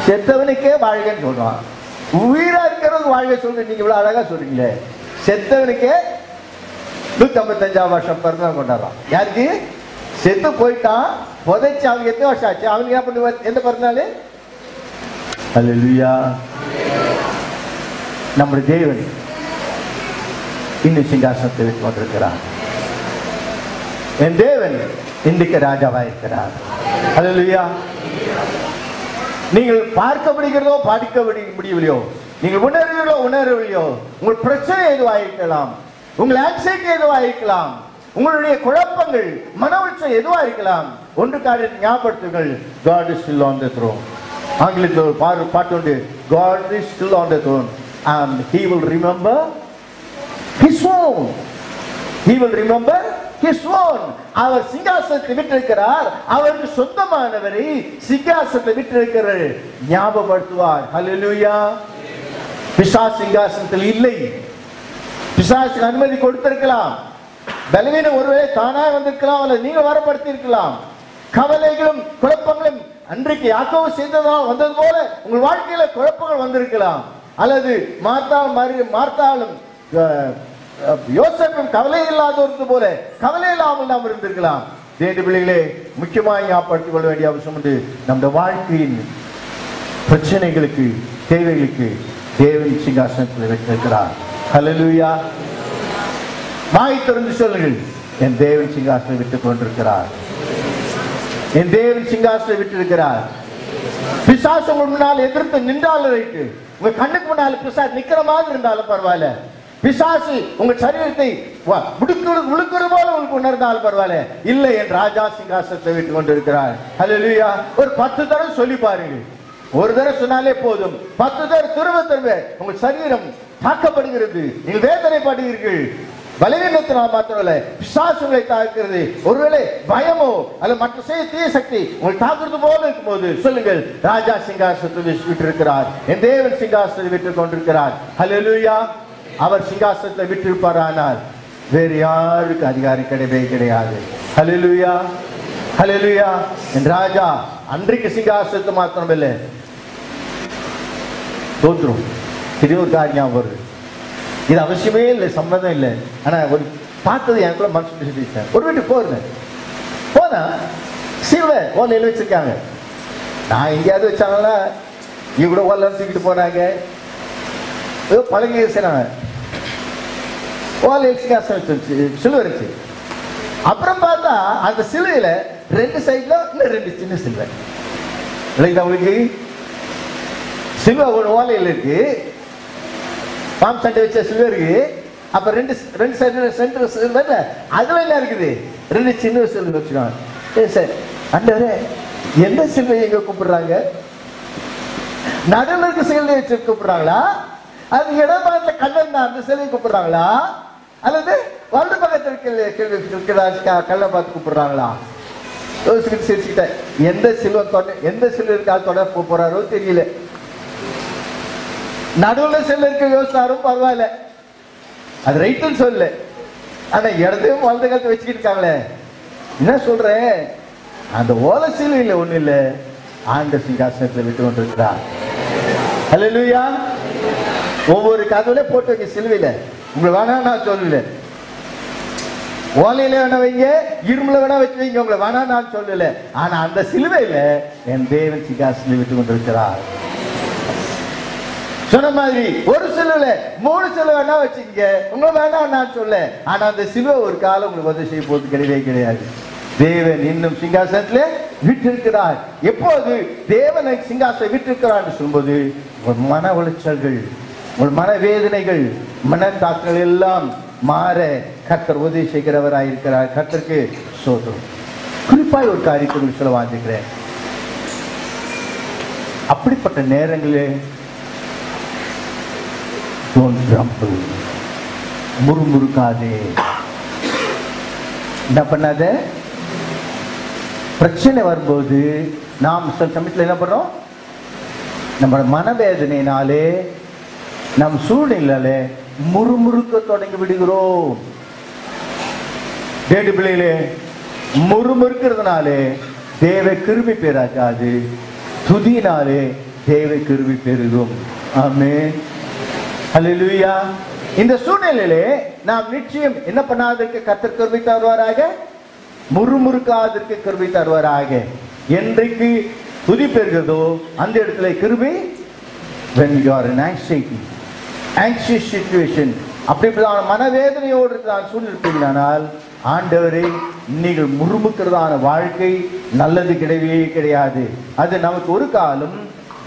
செத்தவனுக்கே வாழ்க்கைன்னு சொல்றான், உயிரா இருக்கிறவங்க வாழ்க்கை சொல்றீங்க. நீங்க இவ்வளவு அழகா சொல்றீங்களே. செத்தவனுக்கே 155 வருஷம் பிறந்தவன் கொண்டாடுறான். யாருக்கு? செத்து போயிட்டான், புதைச்சு அவனுக்கு எத்தனை வருஷம் ஆச்சு? அவனுக்கு என்ன பண்ணுவார்? எந்த பிறந்தாலே? அல்லேலூயா. நம்முடைய தேவன் இன்னும் சிங்காசனத்தை வைத்து கொண்டிருக்கிறார். என் தேவன் இன்றைக்கு ராஜாவாயிருக்கிறார். அல்லேலூயா. நீங்கள் பார்க்கப்படுகிறதோ படிக்க முடியவில்லையோ, நீங்கள் உணர்வுலையோ உங்கள் பிரச்சனை எதுவாயிருக்கலாம், உங்கள் ஆங்ஸைட்டி எதுவாயிருக்கலாம், உங்களுடைய குழப்பங்கள், மன உளைச்சல் எதுவாயிருக்கலாம், ஒன்று காரியத்தை ஞாபகப்படுத்துங்கள். God is still on the throne. ஆங்கிலத்தில் ஒரு பாட்டு உண்டு, God is still on the throne and he will remember his own. He will remember his own. அவர் சிங்காசனத்தை விட்டிருக்கிறார். அவருக்கு சொந்தமானவரை சிங்காசனத்தை விட்டிருக்கிறார், ஞாபகப்படுத்துவார். ஹல்லேலூயா. பிசாசு சிங்காசனத்தில் இல்லை. பிசாசுக்கு அனுமதி கொடுத்திருக்கலாம். பலவீனம் ஒருவேளை தானாக வந்திருக்கலாம், அல்லது நீங்க வரப்படுத்தி இருக்கலாம். கவலைகளும் குழப்பங்களும் அன்றைக்கு யாக்கோபு செய்ததால் வந்தது போல உங்கள் வாழ்க்கையில குழப்பங்கள் வந்திருக்கலாம். அல்லது மார்த்தாலும் யோசேப்பும் கவலை இல்லாதவருக்கு போல கவலை இல்லாமல் நாம் இருந்திருக்கலாம். தேவ பிள்ளைகளே, முக்கியமாக ஞாபகப்படுத்திக் கொள்ள வேண்டிய அவசியம் உண்டு. நம்முடைய வாழ்க்கையின் பிரச்சனைகளுக்கு, தேவைகளுக்கு தேவன் சிங்காசனத்தில் வைத்திருக்கிறார். ஹல்லேலூயா. வாய் திறந்து சொல்லுங்கள், என் தேவன் சிங்காசனம் விட்டுக் கொண்டிருக்கிறார். என் தேவன் சிங்காசனம் விட்டிருக்கிறார். பிசாசு உங்கள் முன்னால் எதிர்த்து நின்றாலும் ரைட்டு, உங்க கண்ணுக்கு முன்னால் பிசாசு நிக்கிற மாதிரி இருந்தாலும் பரவாயில்ல, பிசாசு உங்க சரீரத்தை முழுக்கிறது போல உங்களுக்கு உணர்ந்தாலும் பரவாயில்ல, இல்லை என் ராஜா சிங்காசனத்தை விட்டுக் கொண்டிருக்கிறார். ஹல்லேலூயா. ஒரு 10 தடவை சொல்லி பாருங்க. ஒரு தடவை சொன்னாலே போதும். 10 தடவை திரும்ப திரும்ப உங்கள் சரீரம் தாக்கப்படுகிறது, நீங்கள் வேதனைப்படுகிறீர்கள். பலவீனத்தினால் மாத்திரமல்ல, பிசாசுகளை தாக்குகிறது. ஒருவேளை பயமோ அல்ல மற்ற தீய சக்தி உங்களை தாக்குறது போல இருக்கும்போது சொல்லுங்கள், ராஜா சிங்காசனத்தை விட்டிருக்கிறார், என் தேவன் சிங்காசனத்தை விட்டுக் கொண்டிருக்கிறார். ஹல்லேலூயா. அவர் சிங்காசனத்தை விட்டிருப்பாரானால் வேறு யாருக்கு அதிகாரம் கிடையவே கிடையாது. ஹல்லேலூயா. ஹல்லேலூயா. என் ராஜா அன்றைக்கு சிங்காசனத்தை மாத்திரமில்லை, தோற்றும் இது ஒரு காரியம் வருது. இது அவசியமே இல்லை, சம்பந்தம் இல்லை. ஆனா ஒரு பார்த்தது எனக்குள்ள மனசு சொல்லிட்டேன். ஒரு வீட்டுக்கு போனா சிலுவை ஓலையில் வச்சிருக்காங்க. நான் எங்கேயாவது வச்சாங்கன்னா இவங்க கூட ஓலை தூக்கிட்டு போனாங்க, ஏதோ பழகி செய்றாங்க. ஓலையில் சிலுவை இருந்துச்சு. அப்புறம் பார்த்தா அந்த சிலுவையில 2 சைட்ல இன்னும் 2 சின்ன சிலுவை. உங்களுக்கு சிலுவை ஒரு ஓலையில் இருக்கு, பாம் சண்டை வச்ச சிலுவை இருக்கு. அப்ப 2 சைடு சென்டர் சிலுவை, அதுல என்ன இருக்குது? 2 சின்ன சிலுவை வச்சுக்காங்க. சார் அண்டரே, எந்த சிலுவை எங்க கூப்பிடுறாங்க? நடுவில் இருக்க சிலுவை வச்சு கூப்பிடுறாங்களா? அது இடபாகத்துல கல்லன் அந்த சிலுவை கூப்பிடுறாங்களா? அல்லது வலது பக்கத்தில் கல்லை பார்த்து கூப்பிடுறாங்களா? சிரிச்சுக்கிட்ட எந்த சிலுவை இருக்கா தொடர போறாரோ தெரியல. நடுவுல செல்ல இருக்க யோசிச்சாரும் பரவாயில்ல, அது ரைட்டுன்னு சொல்லல. ஆனா இடத்தையும் வலது காலத்தை வச்சுக்கிட்டு இருக்காங்களே. என்ன சொல்றேன், அந்த ஓலை சிலுவையில் ஒண்ணு இல்ல, ஆண்ட சிங்காசனத்தை விட்டு கொண்டிருக்கிறார். ஹல்லேலூயா. ஒவ்வொரு கதவுல போட்டு வைக்க சிலுவையில, உங்களை வேணா நான் சொல்லல. ஓலையில வேணா வைங்க, இரும்புல வேணா வச்சு வைங்க, உங்களை வேணா நான் சொல்லல. ஆனா அந்த சிலுவையில என் தேவன் சிங்காசனத்தை விட்டு கொண்டிருக்கிறார். சொன்ன மாதிரி ஒரு சிலுவை 3 சிலுவை வேணா வச்சுங்க, உங்களை வேணாம் நான் சொல்ல. ஆனா அந்த சிலுவை ஒரு காலம் உங்களுக்கு உதவி செய்ய போது கிடையவே கிடையாது. தேவன் இன்னும் சிங்காசனத்திலே விட்டிருக்கிறார். எப்போது தேவன் சிங்காசனம் விட்டிருக்கிறார் சொல்லும்போது உங்கள் மன உளைச்சல்கள், உங்கள் மன வேதனைகள், மனத்தாக்கள் எல்லாம் மாற கர்த்தர் உதவி செய்கிறவராயிருக்கிறார். கர்த்தருக்கு ஸ்தோத்திரம். குறிப்பாக ஒரு காரியத்தை சொல்ல வாஞ்சிக்கிறேன். அப்படிப்பட்ட நேரங்களே முறுமுறுக்காதே, என்ன பண்ணாத. பிரச்சனை வரும்போது நாம் சில சமயத்தில் என்ன பண்றோம், நம்ம மனவேதனையினாலே நம் சூழ்நிலையிலே முறுமுறுக்க தொடங்கி விடுகிறோம். தேவ பிள்ளைகளே, முறுமுறுக்கிறதுனாலே தேவ கிருபை பெறாது, துதியினாலே தேவ கிருபை பெருகும். ஆமென். ஹல்லேலூயா. இந்த சூழ்நிலையிலே நாம் நிச்சயம் என்ன பண்ணாதற்கு கர்த்தர் கிருபை தருவாராக, முறுமுறுக்காதற்கு கிருபை தருவாராக. என்றைக்கு துதி பெறுகிறதோ அந்த இடத்துல கிருபை. when you are in anxious situation, அப்படிப்பட்ட மனவேதனையோடு நான் சூழ்நிலையானால் ஆண்டவரே, நீங்கள் முறுமுக்கிறதான வாழ்க்கை நல்லது கிடையவே கிடையாது. அது நமக்கு ஒரு காலம்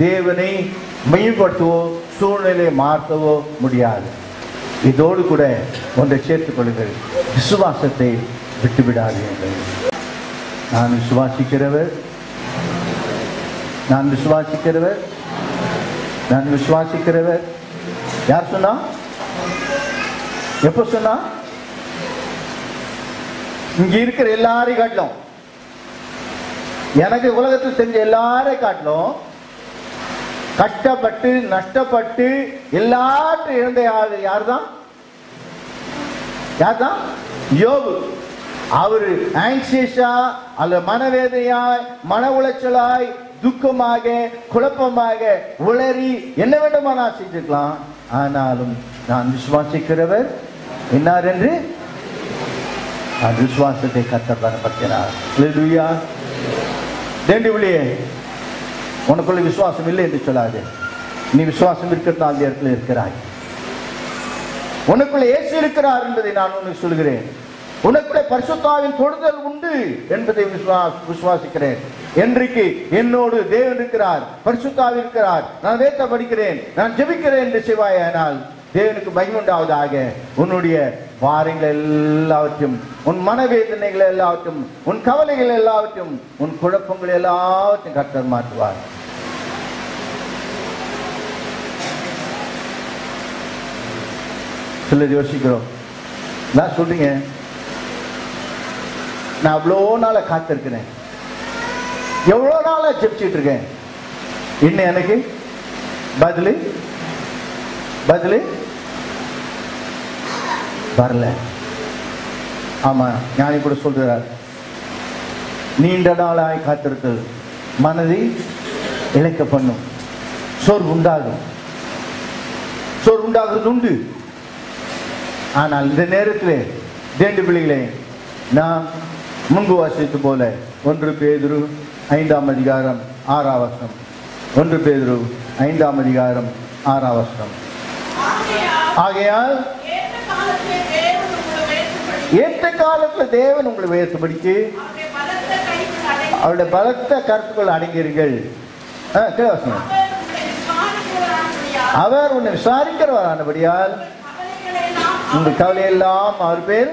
தேவனை மையப்படுத்தவோ சூழ்நிலையை மாற்றவோ முடியாது. இதோடு கூட ஒன்றை சேர்த்துக் கொள்ளுங்கள், விசுவாசத்தை விட்டுவிடாதீர்கள். நான் விசுவாசிக்கிறவர், நான் விசுவாசிக்கிறவர், நான் விசுவாசிக்கிறவர். யார் சொன்னா? எப்ப சொன்னா? இங்க இருக்கிற எல்லாரையும் காட்டிலும், எனக்கு உலகத்தில் தெரிஞ்ச எல்லாரையும் காட்டிலும் கஷ்டப்பட்டு நஷ்டப்பட்டு எல்லாத்தையும் இழந்த யார்தான்? யோபு. அவரு ஆங்சியஸா அல்ல மனவேதையாய், மன உளைச்சலாய், துக்கமாக, குழப்பமாக, உளறி என்ன வேண்டுமா நான் செஞ்சுக்கலாம். ஆனாலும் நான் விசுவாசிக்கிறவர் என்னார் என்று நான் விசுவாசத்தை கர்த்தர் பலப்படுத்தினார். அல்லேலூயா. தேவனுடைய உனக்குள்ள விசுவாசம் இல்லை என்று சொல்லாது. நீ விசுவாசம் இருக்கிறதால் அந்த இடத்துல இருக்கிறாய். உனக்குள்ள இயேசு இருக்கிறார் என்பதை நான் உனக்கு சொல்கிறேன். உனக்குள்ள பரிசுத்தாவின் தொடுதல் உண்டு என்பதை விசுவாசிக்கிறேன். என்றைக்கு என்னோடு தேவன் இருக்கிறார், பரிசுத்தாவி இருக்கிறார், நான் வேத படிக்கிறேன், நான் ஜெபிக்கிறேன் என்று செய்வாயானால் தேவனுக்கு மகிமை உண்டாவதாக. உன்னுடைய பாரங்கள் எல்லாவற்றையும், உன் மனவேதனைகள் எல்லாவற்றையும், உன் கவலைகள் எல்லாவற்றையும், உன் குழப்பங்கள் எல்லாவற்றையும் கர்த்தர் மாற்றுவார். சிலர் யோசிக்கிறோம், நான் சொல்றீங்க, நான் அவ்வளோ நாளா காத்திருக்கிறேன், எவ்வளோ நாளா ஜெபிச்சுட்டு இருக்கேன், இன்னும் எனக்கு பதிலு வரல. ஆமா, ஞானி கூட சொல்றார், நீண்ட நாளாய் காத்திருக்கிறது மனதை இழைக்க பண்ணும், சோர்வு உண்டாகிறது உண்டு. ஆனால் இந்த நேரத்தில் தேண்டு பிள்ளைகளே, நாம் முன்பு வாசித்து போல 1 பேதுரு 5ஆம் அதிகாரம் 6ஆம் வசனம், 1 பேதுரு 5ஆம் அதிகாரம் 6ஆம் வசனம். ஆகையால் ஏற்ற காலத்தில் தேவன் உங்களை உயர்த்தும்படிக்கு அவருடைய பலத்த கருத்துக்கள் அடங்கியிருங்கள். அவர் உன்னை விசாரிக்கிறவரானபடியால் உங்கள் கவலையெல்லாம் அவர் பேர்